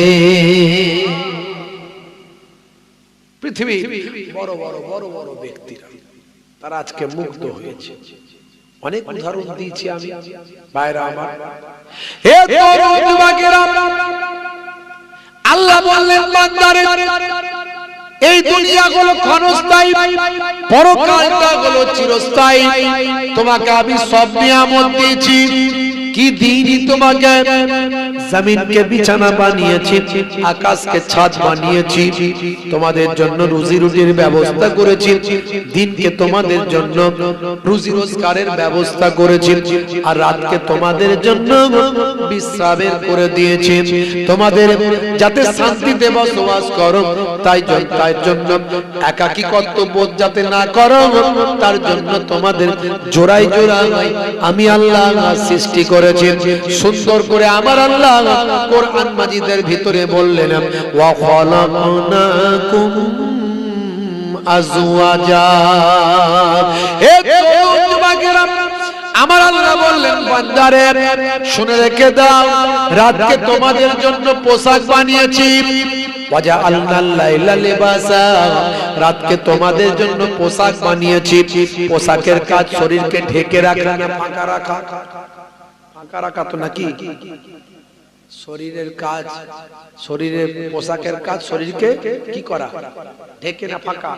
পৃথিবী বড় বড় বড় বড় ব্যক্তিরা তারা আজকে মুগ্ধ হয়েছে। অনেক উদাহরণ দিয়েছি আমি ভাইরা আমার। হে তরুণ যুবকেরা, আল্লাহ বললেন বান্দারে, এই দুনিয়া হলো ক্ষণস্থায়ী, পরকালটা হলো চিরস্থায়ী। তোমাকে আমি সব নিয়ামত দিয়েছি। কি দিইনি তোমাকে? জমিনকে বিছানা বানিয়েছি, আকাশকে ছাদ বানিয়েছি, তোমাদের জন্য রুজি রুটির ব্যবস্থা করেছি, দিনকে তোমাদের জন্য রুজি রোজগারের ব্যবস্থা করেছি, আর রাতকে তোমাদের জন্য বিশ্রামের করে দিয়েছি, তোমাদের যাতে শান্তিতে বসবাস করো, তাই জন্য একাকিত্ব বোধ যাতে না করো, তার জন্য তোমাদের জোড়ায় জোড়ায় আমি আল্লাহ সৃষ্টি করেছি। সুন্দর করে আমার আল্লাহ কোরআন মাজিদের ভিতরে বললেন ওয়া খালাকনাকুম আজওয়াজা। হে যুবকেরা, আমার আল্লাহ বললেন বান্দারে শুনে রেখে দাও, রাতকে তোমাদের জন্য পোশাক বানিয়েছি। ওয়াজআলনাল লাইলা লিবাসা, রাতকে তোমাদের জন্য পোশাক বানিয়েছি। পোশাকের কাজ শরীরকে ঢেকে রাখা না ফাঁকা রাখা? ফাঁকা রাখা তো নাকি শরীরের কাজ, শরীরের পোশাকের কাজ শরীরকে কি করা? ঢেকে না ফাঁকা?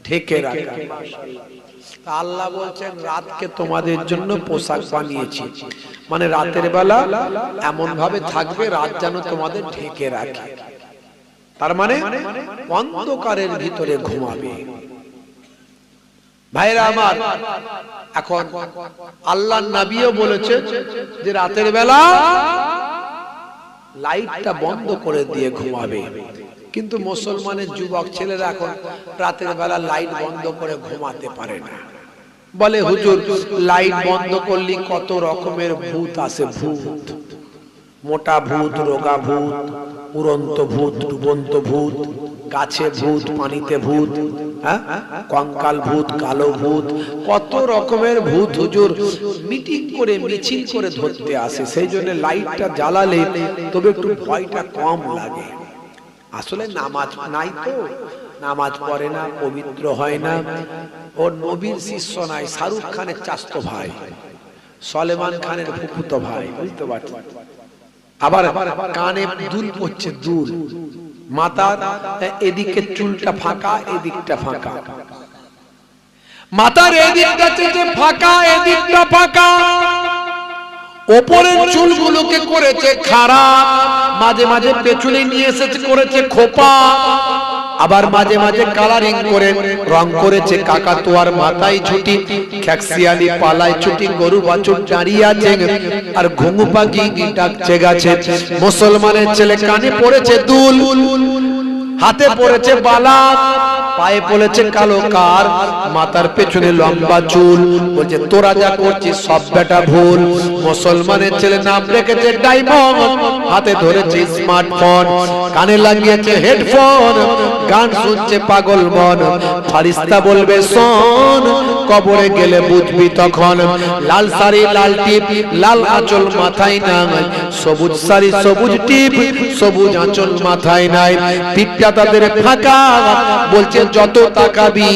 ঢেকে রাখা। আল্লাহ বলছেন রাতকে তোমাদের জন্য পোশাক বানিয়েছি, মানে রাতের বেলা এমন ভাবে থাকবে রাত যেন তোমাদের ঢেকে রাখে। তার মানে অন্ধকারের ভিতরে ঘুমাবে। ভাইরা আমার, এখন আল্লাহর নবীও বলেছে যে রাতের বেলা লাইটটা বন্ধ করে দিয়ে ঘুমাবে, কিন্তু মুসলমানের যুবক ছেলেরা এখন রাতের বেলা লাইট বন্ধ করে ঘুমাতে পারে না। বলে হুজুর লাইট বন্ধ করলে কত রকমের ভূত আসে, ভূত, মোটা ভূত, রোগা ভূত, উড়ন্ত ভূত, ডুবন্ত ভূত, গাছে ভূত, পানিতে ভূত, হ্যাঁ, কঙ্কাল ভূত, কালো ভূত, কত রকমের ভূত হুজুর মিটিং করে মিছিল করে ধরতে আসে। সেই জন্য লাইটটা জ্বালালে তবে একটু ভয়টা কম লাগে। আসলে নামাজ নাই তো, নামাজ পড়ে না, পবিত্র হয় না, ওর নবীর শিষ্য নাই, শাহরুখ খানের চাচতো ভাই, সলেমান খানের ফুফুতো ভাই, বুঝতে পারছেন। আবার কানে দুল পড়ছে, দুল, মাথার এদিকে চুলটা ফাঁকা, এদিকটা ফাঁকা, মাথার এদিকটা ফাঁকা, এদিকটা ফাঁকা, ওপরের চুলগুলোকে করেছে খারাপ, মাঝে মাঝে পেছনে নিয়ে এসেছে করেছে খোপা, আবার মাঝে মাঝে কালারিং করে রং করেছে কাকাতুয়ার মাথায় ছুটি, খ্যাক্সিয়ালি পালায় ছুটি, গরু বাছুর দাঁড়িয়ে আছে আর ঘুঘু পাখি ডাকছে গাছে। মুসলমানের ছেলে কানে পড়েছে দুল, হাতে পড়েছে বালা, পায়ে পড়েছে কালো কার, মাথার পেছনে লম্বা চুল, বলছে তোরা যা করছিস সব বেটা ভুল। মুসলমানের ছেলে নাম রেখেছে ডায়মন্ড, হাতে ধরেছে স্মার্টফোন, কানে লাগিয়েছে হেডফোন, গান শুনছে পাগল মন। ফারিস্তা বলবে শোন, কবরে গেলে বুঝবি তখন, লাল শাড়ি লাল টিপ, লাল আঁচল মাথায় নাই, সবুজ শাড়ি সবুজ টিপ, সবুজ আঁচল মাথায় নাই, পিঠটা তাদের ফাঁকা, বলছে যত তাকাবি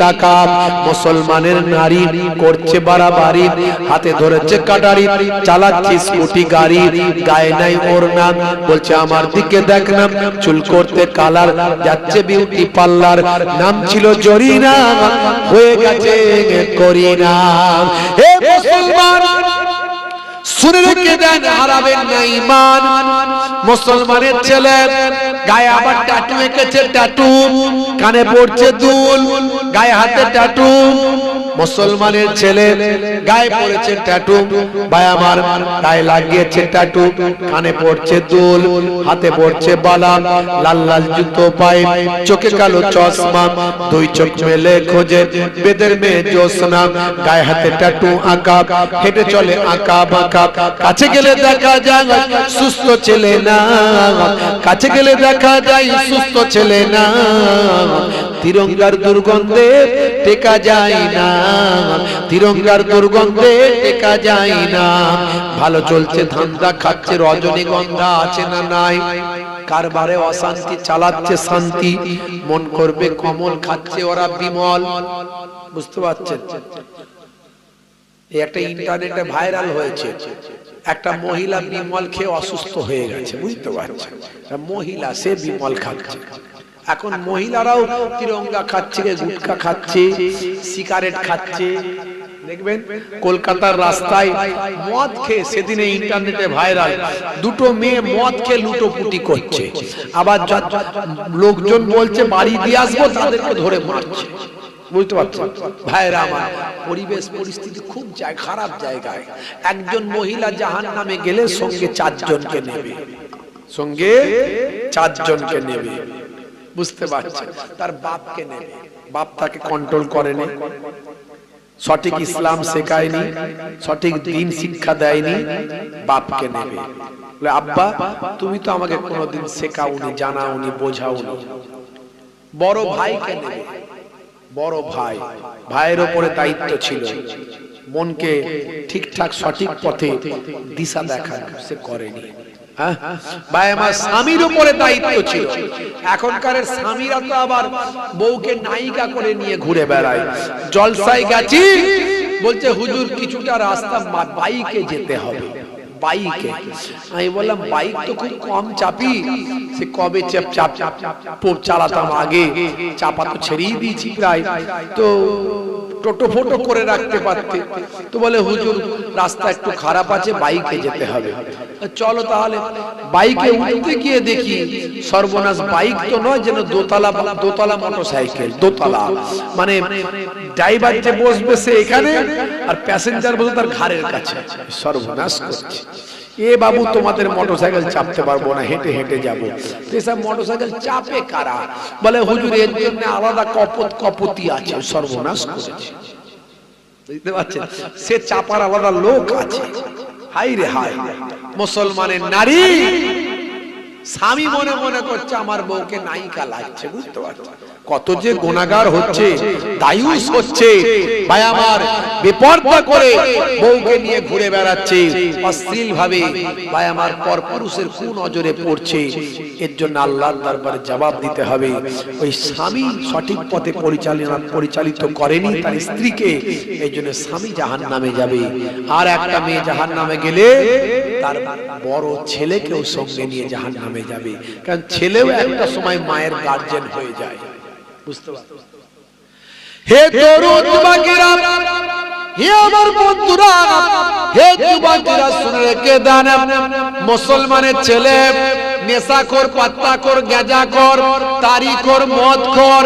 তাকাব। মুসলমানের নারী করছে বাড়াবাড়ি, হাতে ধরেছে কাটারি, চালাচ্ছে স্কুটি গাড়ি, গায়ে নাই ওর নাম, বলছে আমার দিকে দেখ না, চুল করতে কালার, যাচ্ছে বিউটি পার্লার, নাম ছিল জরিনা, হয়ে গেছে করিনা। হে মুসলমান শুনে রেখে দেন, হারাবেন না ঈমান। মুসলমানের ছেলে গায়ে আবার ট্যাটু এঁকেছে, ট্যাটু, কানে পড়ছে দুল, গায়ে হাতে ট্যাটু। মুসলমানের ছেলে গায়ে পড়েছে ট্যাটু, ভাই আমার গায়ে লাগিয়েছে ট্যাটু, কানে পড়ছে দুল, হাতে পড়ছে বালা, লাল লাল জুতো পায়ে, চোখে কালো চশমা, দুই চোখ মেলে খোঁজে বেদের মেয়ে জ্যোৎস্না, গায়ে হাতে ট্যাটু আঁকা, হেঁটে চলে আঁকা বাঁকা, কাছে গেলে দেখা যায় সুস্থ ছেলে না, কাছে গেলে দেখা যায় সুস্থ ছেলে না, তিরঙ্গার দুর্গন্ধে টেকা যায় না, তিরঙ্গার দুর্গন্ধে টেকা যায় না। ভালো চলছে ধান্দা, খাচ্ছে রজনীগন্ধা, আছে না নাই, কারবারে অশান্তি, চালাচ্ছে শান্তি, মন করবে কমল, খাচ্ছে ওরা বিমল। বুঝতে পারছেন? একটা ইন্টারনেটে ভাইরাল হয়েছে, একটা মহিলা বিমল খেয়ে অসুস্থ হয়ে গেছে, বুঝতে পারছেন, মহিলা সে বিমল খাচ্ছে। এখন মহিলারাও তিরঙ্গা খাচ্ছে, গুটখা খাচ্ছে, সিগারেট খাচ্ছে। দেখবেন কলকাতার রাস্তায় মদ খেয়ে, সেদিনে ইন্টারনেটে ভাইরাল, দুটো মেয়ে মদ খেয়ে লুটোপুটি করছে, আবার লোকজন বলছে বাড়ি দিয়ে আসবো, তাদেরকে ধরে মারছে। বুঝতে পারছেন ভাইরা আমার, পরিবেশ পরিস্থিতি খুব খারাপ জায়গায়। একজন মহিলা জাহান্নামে গেলে সঙ্গে 4 জনকে নেবে, সঙ্গে 4 জনকে নেবে। বুঝতে পারছেন? তার বাপকে নেবে, বাপ তাকে কন্ট্রোল করেনি, সঠিক ইসলাম শেখায়নি, সঠিক দ্বীন শিক্ষা দেয়নি, বাপকে নেবে। বলে আব্বা তুমি তো আমাকে কোনোদিন শেখাওনি, জানাওনি, বোঝাওনি। বড় ভাইকে নেবে, বড় ভাই, ভাইয়ের উপরে দায়িত্ব ছিল মনকে ঠিকঠাক সঠিক পথে দিশা দেখানো, সে করেনি। ভাই আমার স্বামীর উপরে দায়িত্ব ছিল। এখনকার স্বামীরা তো আবার বউকে নায়িকা করে নিয়ে ঘুরে বেড়ায়। জলসায় গেছি, বলছে হুজুর কিছুটা রাস্তা বাইকে যেতে হবে, বাইকে। আমি বললাম বাইক তো খুব কম চাপি, সে কবে চাপ চালাতাম, আগে চাপা তো ছেড়েই দিয়েছি প্রায়, তো টোটো ফোটো করে রাখতে পারতে। তো বলে হুজুর রাস্তা একটু খারাপ আছে, বাইকে যেতে হবে। চলো তাহলে। বাইকে উঠতে গিয়ে দেখি সর্বনাশ, বাইক তো নয়, যেন দোতলা মোটরসাইকেল, দোতলা, মানে ড্রাইভার যে বসবে সে এখানে আর প্যাসেঞ্জার বসে তার ঘাড়ের কাছে। সর্বনাশ করছে। এ বাবু তোমাদের মোটরসাইকেল চাপতে পারবো না, হেঁটে হেঁটে যাবো। এসব মোটরসাইকেল চাপে কারা? বলে হুজুর এর জন্য আলাদা কপতি আছে। সর্বনাশ করেছে। বুঝতে পারছেন? সে চাপার আলাদা লোক আছে। হাই রে হাই, মুসলমানের নারী স্বামী মনে মনে করছে আমার বউকে নায়িকা লাগছে। বুঝতে পারছেন? কত যে গুনাহগার হচ্ছে, দায়ুস হচ্ছে, ভাই আমার বেপরদা করে বউকে নিয়ে ঘুরে বেড়াচ্ছে অশ্লীল ভাবে, ভাই আমার পরপুরুষের কুনজরে পড়ছে। এর জন্য আল্লাহর দরবারে জবাব দিতে হবে। ওই স্বামী সঠিক পথে পরিচালিত করেনি তার স্ত্রীকে, এই জন্য স্বামী জাহান্নামে যাবে। আর একটা মেয়ে জাহান্নামে গেলে তার বড় ছেলেকেও সঙ্গে নিয়ে জাহান্নামে যাবে, কারণ ছেলেও একটা সময় মায়ের গার্জেন হয়ে যায়। বুঝতে পারছেন? হে তরুণ যুবকেরা, হে আমার বন্ধুরা, হে যুবকেরা শুনে রেখে দেন, মুসলমানের ছেলে নেশাখোর, পাত্তাখোর, গাঁজাখোর, তারিখোর, মদখোর,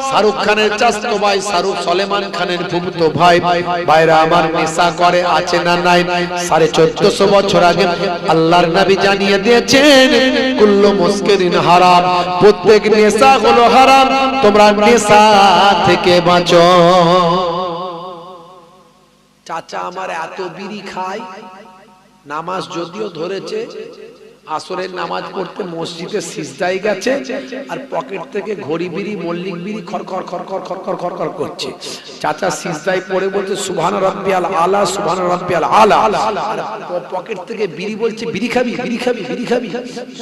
শাহরুখ খানের চাচতো ভাই, শাহরুখ সলেমান খানের ফুফুতো ভাই, ভাইরা আমার নেশা করে আছে না নাই? 1450 বছর আগে আল্লাহর নবী জানিয়ে দিয়েছেন কুল্লু মুস্কিরিন হারাম, প্রত্যেক নেশা হলো হারাম, তোমরা নেশা থেকে বাঁচো। চাচা আমার এত বিড়ি খায়, নামাজ যদিও ধরেছে, আসরের নামাজ পড়তে মসজিদে সিজদায় গেছে, আর পকেট থেকে ঘড়ি বিড়ি, মল্লিক বিড়ি খরখর খরখর খরখর খরখর করছে। চাচা সিজদায় পড়ে বলছে সুবহান রাব্বিয়াল আলা, সুবহান রাব্বিয়াল আলা, আর পকেট থেকে বিড়ি বলছে বিড়ি খাবি, বিড়ি খাবি, বিড়ি খাবি।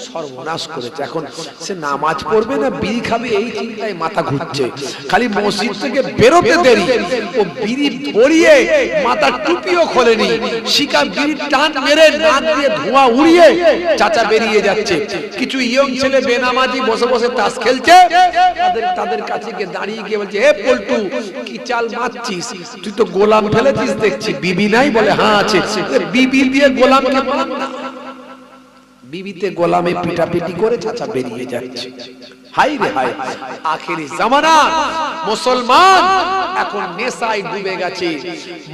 সর্বনাশ করেছে। এখন সে নামাজ পড়বে না বিড়ি খাবে, এই চিন্তায় মাথা ঘুরছে। খালি মসজিদ থেকে বেরোতে দেরি, ও বিড়ি ধরিয়ে মাথা টুপিও খোলেনি, শিকা বিড়ি টান মেরে নাক দিয়ে ধোঁয়া উড়িয়ে চাচা বেরিয়ে যাচ্ছে। কিছু ইয়ং ছেলে বেনামাজি বসে বসে তাস খেলছে, তাদের কাছে গিয়ে দাঁড়িয়ে গিয়ে বলছে, এ পল্টু কি চাল মারছিস, তুই তো গোলাম ফেলেছিস দেখছি, বিবি নাই? বলে হ্যাঁ আছে। বিবি দিয়ে গোলামকে মান না, বিবিতে গোলামে পিটাপিটি করে চাচা বেরিয়ে যাচ্ছে। হাই রে হাই, আখেরি জামানা মুসলমান এখন নেশায় ডুবে গেছে।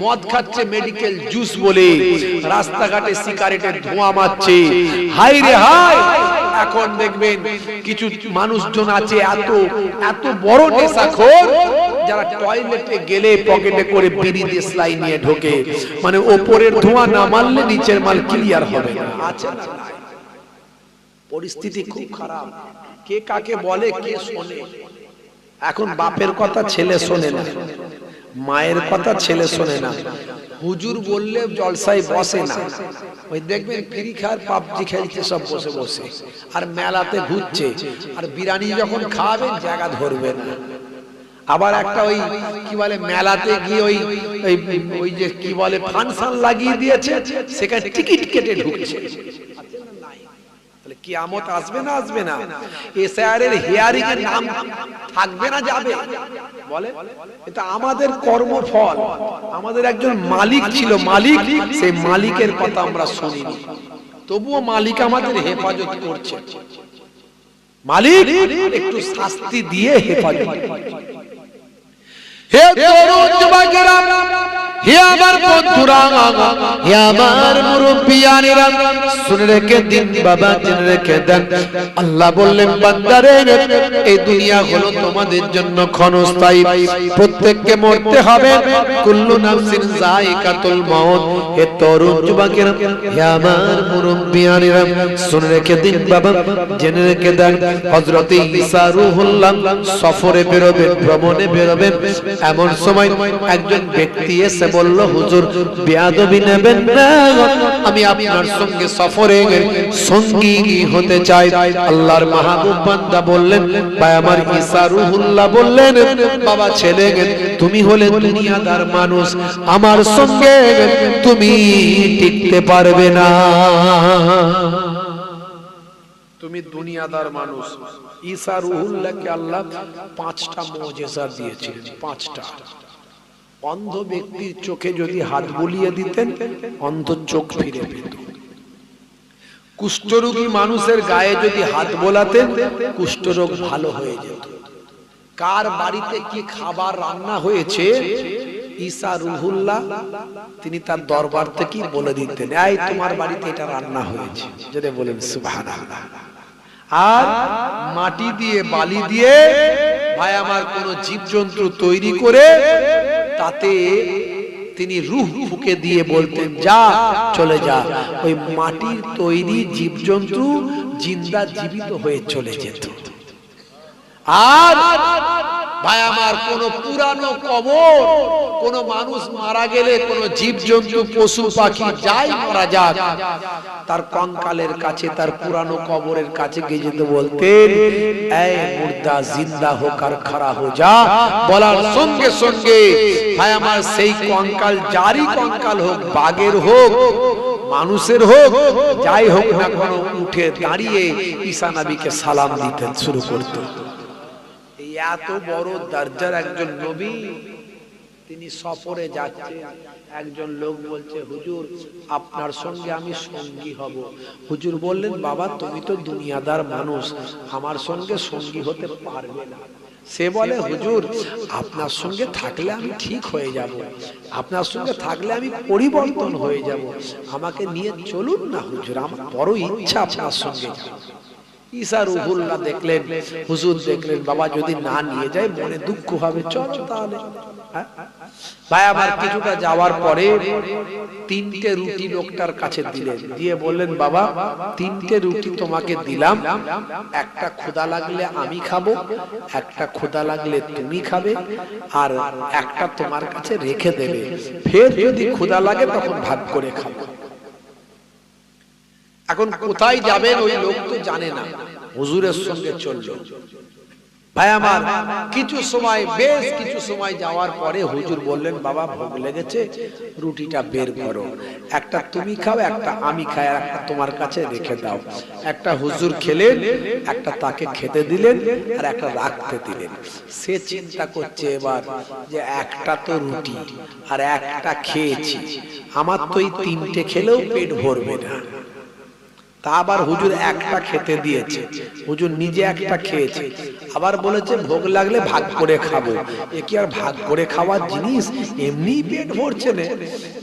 মদ খাচ্ছে মেডিকেল জুস বলে, রাস্তাঘাটে সিগারেটের ধোঁয়া মারছে। হাই রে হাই, এখন দেখবেন কিছু মানুষজন আছে এত এত বড় নেশাখোর, যারা টয়লেটে গেলে পকেটে করে বিড়ি দেশলাই নিয়ে ঢোকে, মানে ওপরের ধোঁয়া না মারলে নিচের মাল ক্লিয়ার হবে না। আছে না? পরিস্থিতি খুব খারাপ। কে কাকে বলে কে শোনে? এখন বাপের কথা ছেলে শোনে না, মায়ের কথা ছেলে শোনে না, হুজুর বললে জলসায় বসে না। ওই দেখবেন ফ্রি খার পাবজি খেলছে সব বসে বসে, আর মেলাতে ঘুরছে, আর বিরিয়ানি যখন খাবেন জায়গা ধরবে না। আবার একটা ওই কি বলে মেলাতে গিয়ে ওই ওই যে কি বলে ফাংশন লাগিয়ে দিয়েছে, সেখানে টিকিট কেটে ঢুকছে। কিয়ামত আসবে না? আসবে না? এসআরের হিয়ারিং এর নাম থাকবে না, যাবে? বলে এটা আমাদের কর্মফল। আমাদের একজন মালিক ছিল, মালিক, সেই মালিকের কথা আমরা শুনিনি, তবুও মালিক আমাদের হেফাজত করছে। মালিক একটু শাস্তি দিয়ে হেফাজত। হে তরুণ যুবকেরা, হে আমার বন্ধুরা, হে আমার মুরব্বিয়ানেরা, শুনে রেখে দিন বাবা, জেনে রেখে দেন। আল্লাহ বললেন বান্দারে, এই দুনিয়া হলো তোমাদের জন্য ক্ষণস্থায়ী, প্রত্যেককে মরতে হবে। কুল্লু নাফসিন যায়িকাতুল মাউত। হে তরুণ যুবকেরা, হে আমার মুরব্বিয়ানেরা, শুনে রেখে দিন বাবা, জেনে রেখে দেন। হযরত ঈসা রূহুল্লাহ সফরে বেরোবেন, ভ্রমণে বেরোবেন। এমন সময় একজন ব্যক্তি এসে বলল, হুজুর বেয়াদবি নেবেন না, আমি আপনার সঙ্গে সফরে সঙ্গী হতে চাই। আল্লাহর মাহবুব বান্দা বললেন, ভাই আমার ঈসা রূহুল্লাহ বললেন, বাবা ছেলে তুমি হলে দুনিয়াদার মানুষ, আমার সঙ্গে তুমি টিকতে পারবে না, তুমি দুনিয়াদার মানুষ। ঈসা রূহুল্লাহকে আল্লাহ 5টা মুজিজা দিয়েছিলেন, 5টা। অন্ধ ব্যক্তির চোখে যদি হাত বুলিয়ে দিতেন, অন্ধ চোখ ফিরে পেত। কুষ্ঠরোগী মানুষের গায়ে যদি হাত বোলাতেন, কুষ্ঠরোগ ভালো হয়ে যেত। কার বাড়িতে কি খাবার রান্না হয়েছে, ঈসা রূহুল্লাহ তিনি তার দরবার থেকে বলে দিতেন, এই তোমার বাড়িতে এটা রান্না হয়েছে, যদি বলেন সুবহানাল্লাহ। আর মাটি দিয়ে বালি দিয়ে ভাই আমার কোন জীবজন্তু তৈরি করে তাতে তিনি রূহ ফুঁকে দিয়ে বলতেন যা চলে যা। ওই মাটির তৈরি জীবজন্তু জিন্দা জীবিত হয়ে চলে যেত। আর ভাই আমার, কোন পুরানো কবর, কোন মানুষ মারা গেলে, কোন জীবজন্তু পশু পাখি যাই মারা যাক, তার কঙ্কালের কাছে, তার পুরানো কবরের কাছে গিয়ে যেতে বলতেন এই মুর্দা জিন্দা হোক আর খাড়া হো যা। বলার সঙ্গে সঙ্গে ভাই আমার সেই কঙ্কাল, যারই কঙ্কাল হোক, বাঘের হোক, মানুষের হোক, যাই হোক না কেন, উঠে দাঁড়িয়ে ঈসা নবীকে সালাম দিতে শুরু করত। এত বড় দরজার একজন নবী, তিনি সফরে যাচ্ছে। একজন লোক বলছে হুজুর আপনার সঙ্গে আমি সঙ্গী হব। হুজুর বললেন বাবা তুমি তো দুনিয়াদার মানুষ, আমার সঙ্গে সঙ্গী হতে পারবে না। সে বলে হুজুর আপনার সঙ্গে থাকলে আমি ঠিক হয়ে যাব, আপনার সঙ্গে থাকলে আমি পরিবর্তন হয়ে যাব, আমাকে নিয়ে চলুন না হুজুর, আমার বড় ইচ্ছা আপনার সঙ্গে যাব। ঈসা রুহুল্লাহ দেখলেন, হুজুর দেখলেন বাবা যদি না নিয়ে যায় মনে দুঃখ হবে, চলো তাহলে। ভাই আমার কিছুটা যাওয়ার পরে 3টে রুটি লোকটার কাছে দিলেন, দিয়ে বললেন বাবা 3টে রুটি তোমাকে দিলাম, একটা ক্ষুধা লাগলে আমি খাবো, একটা ক্ষুধা লাগলে তুমি খাবে, আর একটা তোমার কাছে রেখে দেবে, ফের যদি ক্ষুধা লাগে তখন ভাগ করে খাবো। এখন কোথায় যাবেন ওই লোক তো জানে না, হুজুরের সঙ্গে চলল। ভাই আমার কিছু সময়, বেশ কিছু সময় যাওয়ার পরে হুজুর বললেন বাবা ভোগ লেগেছে, রুটিটা বের করো, একটা তুমি খাও, একটা আমি খাই, আর একটা তোমার কাছে রেখে দাও। একটা হুজুর খেলেন, একটা তাকে খেতে দিলেন, আর একটা রাখতে দিলেন। সে চিন্তা করছে এবার যে একটা তো রুটি আর একটা খেয়েছি, আমার তো এই 3টে খেলেও পেট ভরবে না। তা আবার হুজুর একটা খেতে দিয়েছে, হুজুর নিজে একটা খেয়েছে, আবার বলেছে ভোগ লাগলে ভাগ করে খাবো। এ কি আর ভাগ করে খাওয়ার জিনিস? এমনি পেট ভরছে না।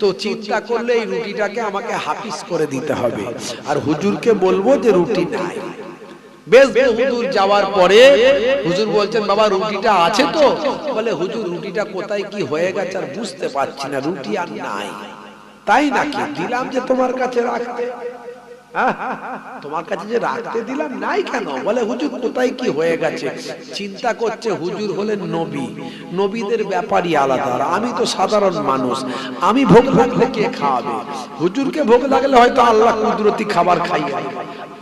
তো চিন্তা করলে এই রুটিটাকে আমাকে হাফিস করে দিতে হবে, আর হুজুরকে বলবো যে রুটি নাই। বেশ হুজুর যাওয়ার পরে হুজুর বলছেন বাবা রুটিটা আছে তো? বলে হুজুর রুটিটা কোথায় কি হয়ে গেছে আর বুঝতে পারছি না, রুটি আর নাই। তাই নাকি? দিলাম যে তোমার কাছে রাখতে, তোমার কাছে যে রাখতে দিলাম, নাই কেন? বলে হুজুর কোথায় কি হয়ে গেছে। চিন্তা করছে হুজুর হলেন নবী, নবীদের ব্যাপারই আলাদা, আমি তো সাধারণ মানুষ, আমি ভোগ লাগলে কে খাওয়াবে? হুজুরকে ভোগ লাগলে হয়তো আল্লাহ কুদরতি খাবার খাইয়ে,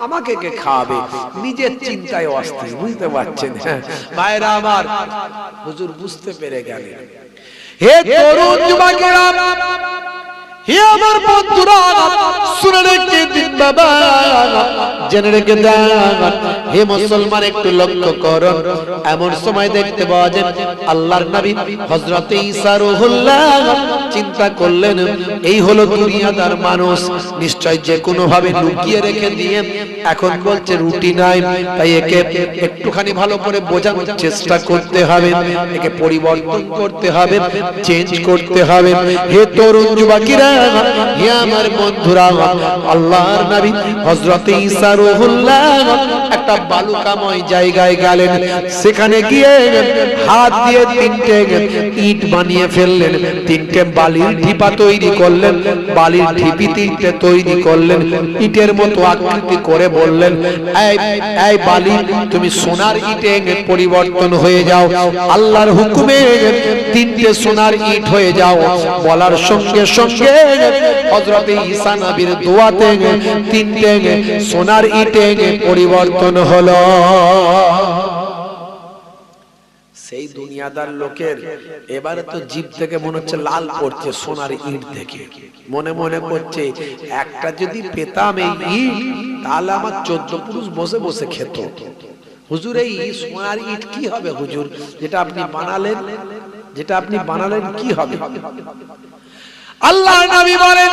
আমাকে কে খাওয়াবে? নিজের চিন্তায় অস্থির, বুঝতে পারছেন? ভাইরা আমার, হুজুর বুঝতে পেরে গেলেন। হে তরুণ যুবকেরা, হে আমার বন্ধুরা, শুনে রেখে দিন বাবা, জেনে রেখে দেন। হে মুসলমান একটু লক্ষ্য করুন, এমন সময় দেখতে পাওয়া যায় আল্লাহর নবী হযরত ঈসা রূহুল্লাহ চিন্তা করলেন এই হলো দুনিয়াদার মানুষ, নিশ্চয় যে কোনো ভাবে লুকিয়ে রেখে দিয়ে এখন বলছে রুটি নাই, তাই একে একটুখানি ভালো করে বোঝানোর চেষ্টা করতে হবে, একে পরিবর্তন করতে হবে, চেঞ্জ করতে হবে। হে তরুণ যুবকেরা, হে আমার বন্ধুরা, আল্লাহর নবী হযরত ঈসা রূহুল্লাহ একটা বালুকাময় জায়গায় গেলেন, সেখানে গিয়ে হাত দিয়ে 3টে ইট বানিয়ে ফেললেন, 3টে বালির ঢিপা তৈরি করলেন, বালির ঢিপি 3টে তৈরি করলেন, ইটের মতো আকৃতি করে বললেন এই বালি তুমি সোনার ইটে পরিবর্তন হয়ে যাও, আল্লাহর হুকুমে 3টে সোনার ইট হয়ে যাও। বলার সঙ্গে সঙ্গে হযরত ঈসা নবীর দোয়াতে 3টে সোনার ইটে পরিবর্তন হলো। সেই দুনিয়াদার লোকের এবারে তো জিভ থেকে মনে হচ্ছে লাল পড়ছে সোনার ইট দেখে, মনে মনে করছে একটা যদি পেতাম এই ইট, তাহলে আমার 14 পুরুষ বসে বসে খেত। হুজুর এই সোনার ইট কি হবে হুজুর? যেটা আপনি বানালেন, যেটা আপনি বানালেন কি হবে? আল্লাহর নবী বলেন,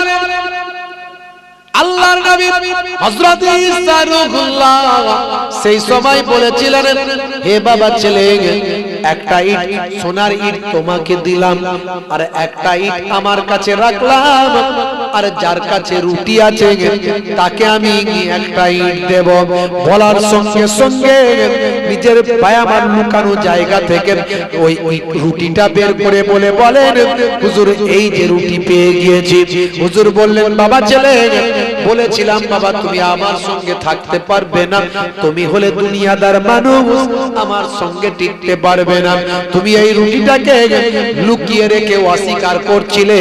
আল্লাহর নবী হযরত ঈসা রূহুল্লাহ সেই সময় বলেছিলেন হে বাবা ছেলে, একটা ইট সোনার ইট তোমাকে দিলাম, আর একটা ইট আমার কাছে রাখলাম, আর যার কাছে রুটি আছে তাকে আমি একটা ইট দেব। বলার সঙ্গে সঙ্গে নিজের পায়ামার লুকানো জায়গা থেকে ওই রুটিটা বের করে বলেন, হুজুর এই যে রুটি পেয়ে গিয়েছি। হুজুর বললেন, বাবা ছেলে, বলেছিলাম বাবা তুমি আমার সঙ্গে থাকতে পারবে না, তুমি হলে দুনিয়াদার মানুষ, আমার সঙ্গে টিকতে পারবে না। তুমি এই রুটিটাকে লুকিয়ে রেখে অস্বীকার করছিলে,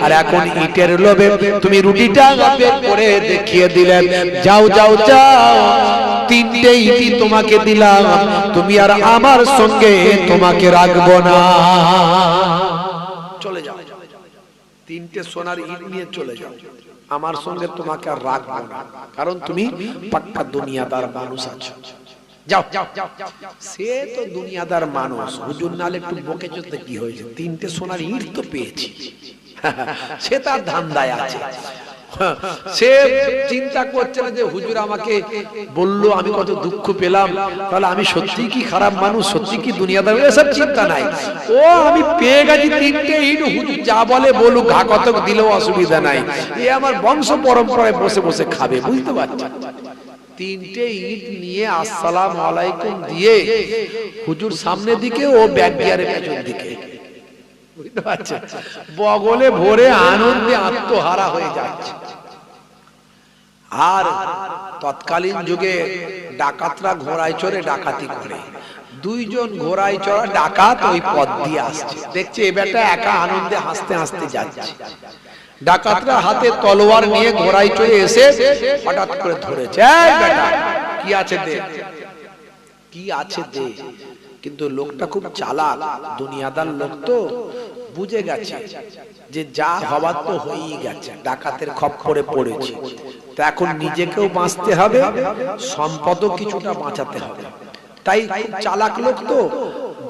আর এখন ইটের লোভে তুমি রুটিটা বের করে দেখিয়ে দিলেন। যাও যাও যাও, তিনটে ইটি তোমাকে দিলাম, তুমি আর আমার সঙ্গে তোমাকে রাখবো না, চলে যাও। তিনটে সোনার ইট নিয়ে চলে যাও, আমার সঙ্গে তোমাকে আর রাখবো না, কারণ তুমি পাক্কা দুনিয়াদার মানুষ আছো। যাও। সে তো দুনিয়াদার মানুষ, হুজুর নালে একটু বকে চলতে কি হয়েছে, তিনটে সোনার ইট তো পেয়েছি, সে তার ধান্দায় আছে। সে চিন্তা করছে না যে হুজুর আমাকে বললো, আমি কত দুঃখ পেলাম, তাহলে আমি সত্যি কি খারাপ মানুষ, সত্যি কি দুনিয়াদার, এসব চিন্তা নাই। ও আমি পেয়ে গেছি তিনটে ইট, হুজুর যা বলে বলুক, ঘা কতক দিলেও অসুবিধা নাই, এ আমার বংশ পরম্পরায় বসে বসে খাবে, বুঝতে পারছেন। তিনটে ইট নিয়ে আসসালামু আলাইকুম দিয়ে হুজুর সামনের দিকে, ও ব্যাগ গিয়ারের পেছন দিকে, বুঝতে পারছেন, বগলে ভরে আনন্দে আত্মহারা হয়ে যাচ্ছে। আর তৎকালীন যুগে ডাকাতরা ঘোড়ায় চড়ে ডাকাতি করে, দুইজন ঘোড়ায় চড়া ডাকাত ওই পথ দিয়ে আসছে, দেখছে এ বেটা একা আনন্দে হাসতে হাসতে যাচ্ছে। ডাকাতরা হাতে তলোয়ার নিয়ে ঘোড়ায় চড়ে এসে হঠাৎ করে ধরেছে, এই বেটা কি আছে দে, কি আছে দে। কিন্তু লোকটা খুব চালাক, দুনিয়াদার লোক তো, বুঝে গেছে যে যা হবার তো হয়েই গেছে, ডাকাতের খপ্পরে পড়েছে, তা এখন নিজেকেও বাঁচতে হবে, সম্পদও কিছুটা বাঁচাতে হবে। তাই খুব চালাক লোক তো,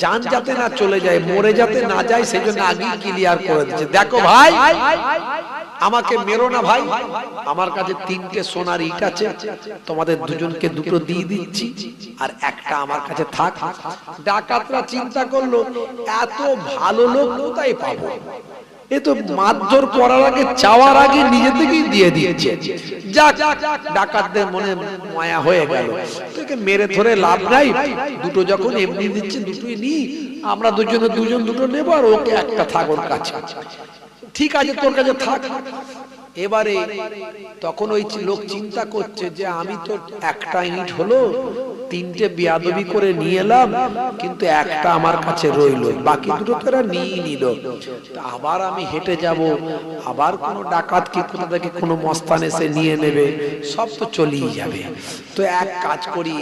জান যাতে না চলে যায়, মরে যাতে না যায়, সেজন্য আগেই ক্লিয়ার করে দিচ্ছে, দেখো ভাই আমাকে মেরো না ভাই, আমার কাছে তিনটে সোনার ইট আছে, তোমাদের দুজনকে দুটো দিয়ে দিচ্ছি, আর একটা আমার কাছে থাক। ডাকাতরা চিন্তা করলো, এত ভালো লোক কোথায় পাবো, এ তো মারধর করার আগে, চাওয়ার আগে নিজে থেকেই দিয়ে দিয়েছে। যাক, ডাকাতদের মনে মায়া হয়ে গেল, তোকে মেরে ধরে লাভ নাই, দুটো যখন এমনি দিচ্ছে দুটোই নি, আমরা দুজন দুটো নেবো, আর ওকে একটা থাক ওর কাছে। ঠিক আছে, তোর কাছে থাক। এবারে তখন ওই লোক চিন্তা করছে যে আমি তো একটা ইট হলো, তিনটে বিয়াদবি করে নিয়ে এলাম, কিন্তু একটা আমার কাছে রইলো, বাকি দুটো তো এরা নিয়ে নিল। আবার আমি হেঁটে যাব, আবার কোনো ডাকাত কি কোথা থেকে কোনো মস্তান এসে নিয়ে নেবে, সব তো চলেই যাবে। তো এক কাজ করি,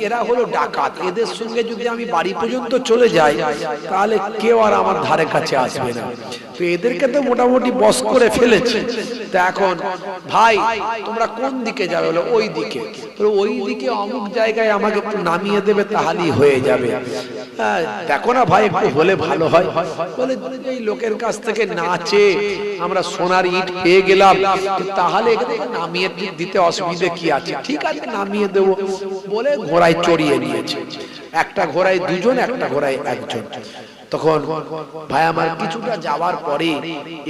এরা হলো ডাকাত, এদের সঙ্গে যদি আমি বাড়ি পর্যন্ত চলে যাই, তাহলে কেউ আর আমার ধারে কাছে আসবে না। তো এদেরকে তো মোটামুটি বশ করে ফেলেছে। তা এখন ভাই তোমরা কোন দিকে যাবে, বলে ওই দিকে। ওই দিকে অমুক জায়গায় আমাকে একটু নামিয়ে দেবে, তাহলেই হয়ে যাবে। দেখো না ভাই, একটু হলে ভালো হয়। বলে এই লোকের কাছ থেকে নাচে আমরা সোনার ইট পেয়ে গেলাম, তাহলে নামিয়ে দিতে অসুবিধা কি আছে, ঠিক আছে নামিয়ে দেবো বলে ঘোড়ায় চড়িয়ে নিয়েছে। একটা ঘোড়ায় দুজন, একটা ঘোড়ায় একজন। তখন ভাই আমার কিছুটা যাওয়ার পরে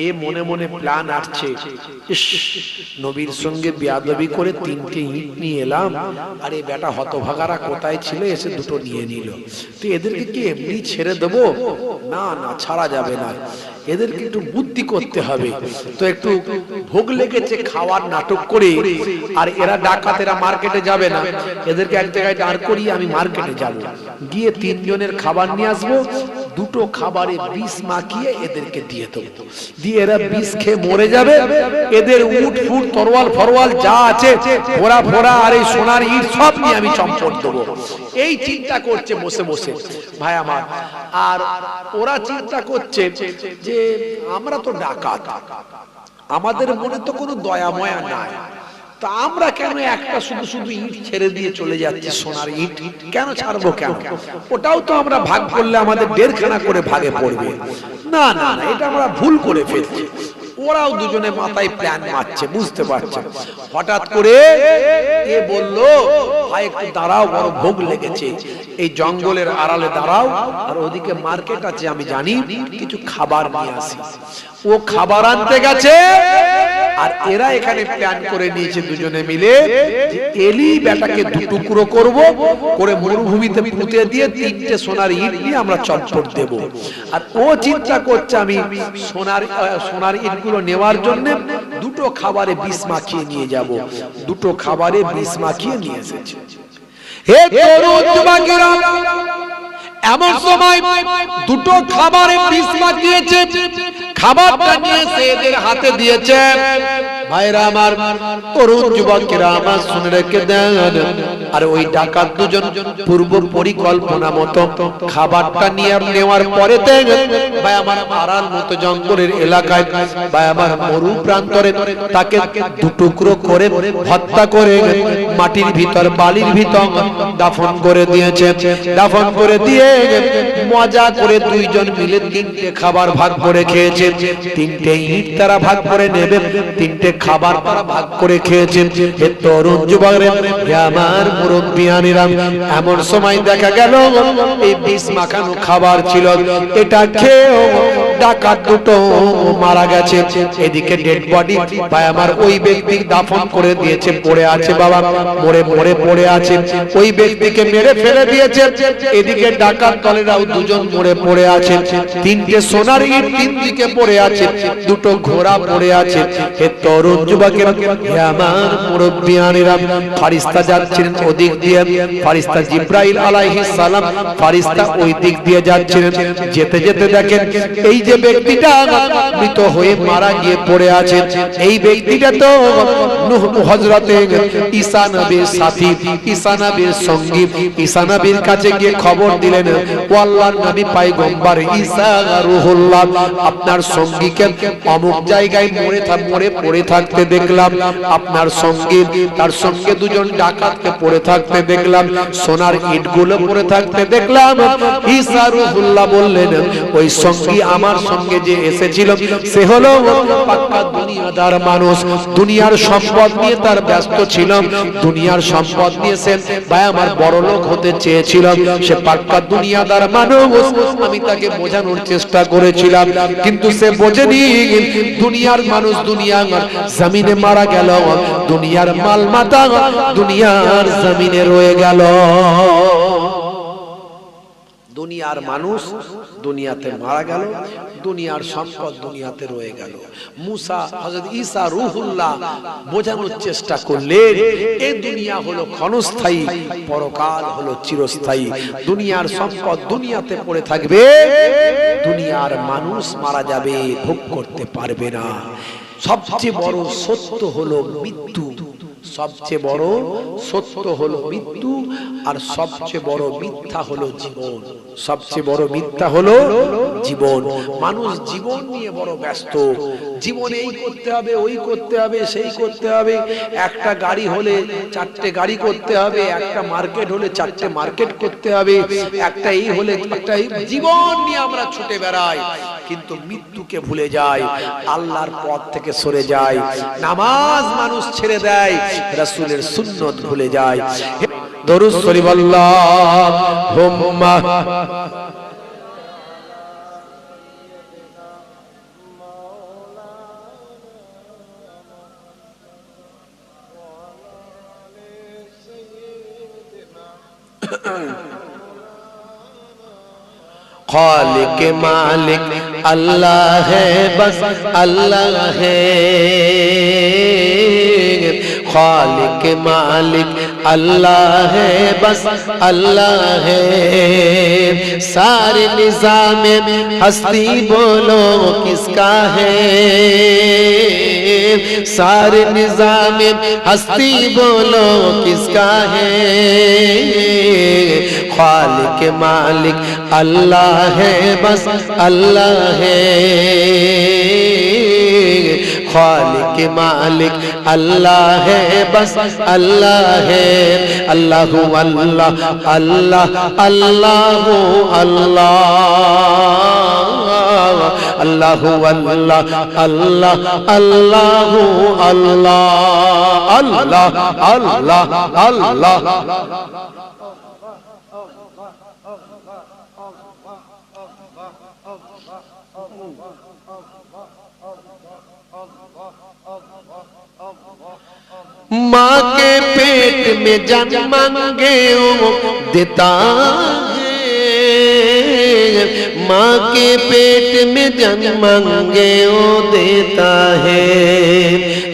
এ মনে মনে প্ল্যান আসছে, নবীর সঙ্গে বেয়াদবি করে তিনটে ইট নিয়ে এলাম, আর এই বেটা হতভাগারা কোথায় ছিল, এসে দুটো নিয়ে নিল। তো এদেরকে কি এমনি ছেড়ে দেবো? না না, ছাড়া যাবে না, এদেরকে একটু বুদ্ধি করতে হবে। তো একটু ভোগ লেগেছে, খাওয়ার নাটক করে, আর এরা ডাকাতেরা মার্কেটে যাবে না, এদেরকে এক জায়গায় দাঁড় করিয়ে আমি মার্কেটে যাব, গিয়ে তিনজনের খাবার নিয়ে আসবো, দুটো খাবারে বিষ মাখিয়ে এদেরকে দিয়ে দেবো, দিয়ে এরা বিষ খেয়ে মরে যাবে, এদের উট ফুট তরোয়াল ফরওয়াল যা আছে ফোড়া ফোড়া আর এই সোনার ইট সব নিয়ে আমি চম্পট দেবো। এই চিন্তা করছে বসে বসে ভাই আমার। আর ওরা চিন্তা করছে যে আমরা তো ডাকাত, আমাদের মনে তো কোনো দয়া ময়া নাই, তা আমরা কেন একটা শুধু শুধু ইট ছেড়ে দিয়ে চলে যাচ্ছি, সোনার ইট কেন ছাড়বো, কেন? ওটাও তো আমরা ভাগ করলে আমাদের 1.5খানা করে ভাগে পড়বে। না না, এটা আমরা ভুল করে ফেলছি। ওরাও দুজনে মাথায় প্ল্যান মারছে, বুঝতে পারছে। হঠাৎ করে এ বলল, ভাই একটু দাঁড়াও, বড় ভোগ লেগেছে, এই জঙ্গলের আড়ালে দাঁড়াও, আর ওদিকে মার্কেট আছে আমি জানি, কিছু খাবার নিয়ে আসি। ও খাবার আনতে গেছে, আর এরা এখানে প্ল্যান করে নিয়েছে দুজনে মিলে যে এলি বেটাকে টুকরো করব, করে মরুভূমিতে পুঁতে দিয়ে 3টে সোনার ইট নিয়ে আমরা চটপট দেব। আর ও চিন্তা করছে আমি সোনার ইটগুলো নেওয়ার জন্য 2টো খাবারে বিষ মাখিয়ে নিয়ে যাব। 2টো খাবারে বিষ মাখিয়ে নিয়ে এসেছে। হে তরুণ যুবকেরা, এমন সময় 2টো খাবারে বিষ মাখিয়েছে, খাবারটা নিয়ে এসে এদের হাতে দিয়েছে। ভাইরা আমার, তরুণ যুবকেরা আমার শুনে রেখে দেন। আর ওই ডাকাত দুজন পূর্ব পরিকল্পনা মতো খাবারটা নিয়ে নেওয়ার পরে ভাই আমার আড়াল মতো জঙ্গলের এলাকায়, ভাই আমার মরু প্রান্তরে তাকে 2 টুকরো করে হত্যা করে মাটির ভিতর বালির ভিতর দাফন করে দিয়েছে। দাফন করে দিয়ে মজা করে 2 জন মিলে 3টে খাবার ভাগ করে খেয়েছে। 3টে ইট তারা ভাগ করে নেবে, 3টে খাবার তারা ভাগ করে খেয়েছে। হে তরুণ যুবকরা, হে আমার মুরব্বিয়ানিরা, এমন সময় দেখা গেল এই বিষ মাখানো খাবার ছিল, এটা খেয়েও ডাকাত 2টো মারা গেছে। এদিকে ডেড বডি ভাই আমার ওই ব্যক্তি দাফন করে দিয়েছে, পড়ে আছে বাবা, মরে মরে পড়ে আছে। ওই ব্যক্তিকে মেরে ফেলে দিয়েছে। এদিকে ডাকাত দলেরাও 2 জন মরে পড়ে আছে। 3টে সোনার ইট 3 দিকে পড়ে আছে, 2টো ঘোড়া পড়ে আছে। হে তরুণ যুবকেরা, হে আমার মুরব্বিয়ানিরা, ফেরেশতা যাচ্ছিলেন ওদিক দিয়ে, ফেরেশতা জিবরাইল আলাইহিস সালাম ফেরেশতা ওই দিক দিয়ে যাচ্ছিলেন। যেতে যেতে দেখেন এই যে ব্যক্তিটা মৃত হয়ে মারা গিয়ে পড়ে আছে, এই ব্যক্তিটা তো নূহ হযরতে ঈসা নবীর সাথী, ঈসা নবীর সঙ্গী। ঈসা নবীর কাছে গিয়ে খবর দিলেন, ও আল্লাহর নবী পয়গম্বর ঈসা রূহুল্লাহ, আপনার সঙ্গীকে অমুক জায়গায় মরে পড়ে থাকতে দেখলাম। আপনার সঙ্গী, তার সঙ্গে 2 জন ডাকাতকে পড়ে থাকতে দেখলাম, সোনার ইটগুলো পড়ে থাকতে দেখলাম। ঈসা রূহুল্লাহ বললেন, ওই সঙ্গী আমার সঙ্গে যে এসেছিল সে হলো পাক্কা দুনিয়াদার মানুষ, দুনিয়ার সম্পদ নিয়ে তার ব্যস্ত ছিল, দুনিয়ার সম্পদ নিয়ে সে ভাই আমার বড় লোক হতে চেয়েছিল, সে পাক্কা দুনিয়াদার মানুষ। আমি তাকে বোঝানোর চেষ্টা করেছিলাম, কিন্তু সে বোঝেনি। দুনিয়ার মানুষ দুনিয়ার জমিনে মারা গেল, দুনিয়ার মাল মাতা দুনিয়ার জমিনে রয়ে গেল। দুনিয়ার মানুষ দুনিয়াতে মারা গেল, দুনিয়ার সম্পদ দুনিয়াতে রয়ে গেল। মুসা হযরত ঈসা রূহুল্লাহ বোঝানোর চেষ্টা করলেন, এই দুনিয়া হলো ক্ষণস্থায়ী, পরকাল হলো চিরস্থায়ী। দুনিয়ার সম্পদ দুনিয়াতে পড়ে থাকবে, দুনিয়ার মানুষ মারা যাবে, ভোগ করতে পারবে না। সবচেয়ে বড় সত্য হলো মৃত্যু, সবচেয়ে বড় সত্য হলো মৃত্যু, আর সবচেয়ে বড় মিথ্যা হলো জীবন। সবচেয়ে বড় মিথ্যা হলো জীবন। মানুষ জীবন নিয়ে বড় ব্যস্ত, জীবনে এই করতে হবে, ওই করতে হবে, সেই করতে হবে। একটা গাড়ি হলে 4টে গাড়ি করতে হবে, একটা মার্কেট হলে 4টে মার্কেট করতে হবে, একটা এই হলে একটা। জীবন নিয়ে আমরা ছুটে বেড়াই, কিন্তু মৃত্যুকে ভুলে যাই, আল্লাহর পথ থেকে সরে যাই, নামাজ মানুষ ছেড়ে দেয়, রাসূলের সুন্নাত ভুলে যায়। দরুদ শরীফ আল্লাহুম্মা खालिक मालिक अल्लाह है, बस अल्लाह है। खालिक मालिक अल्लाह है, बस अल्लाह है। सारे निज़ाम हस्ती बोलो किसका है, सारे निज़ाम हस्ती बोलो किसका है। खालिक मालिक अल्लाह है, बस अल्लाह है। खालिक मालिक अल्लाह है, बस अल्लाह है। अल्लाह अल्लाह अल्लाह अल्लाह अल्लाह अल्लाह अल्लाह अल्लाह अल्लाह अल्लाह अल्लाह अल्लाह माँ के पेट में जन्म मांगे वो देता है, माँ के पेट में जन्म मांगे वो देता है।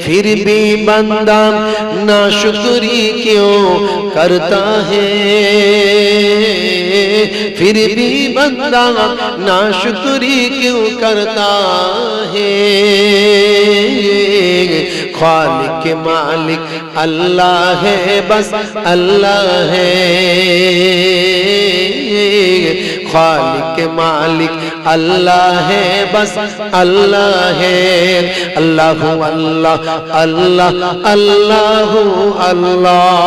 फिर भी बंदा नाशुक्री क्यों करता है, फिर भी बंदा नाशुक्री क्यों करता है। खालिक मालिक अल्लाह है, बस अल्लाह है। खालिक मालिक अल्लाह है, बस अल्लाह है। अल्लाहु अल्लाह अल्लाह अल्लाहु अल्लाह।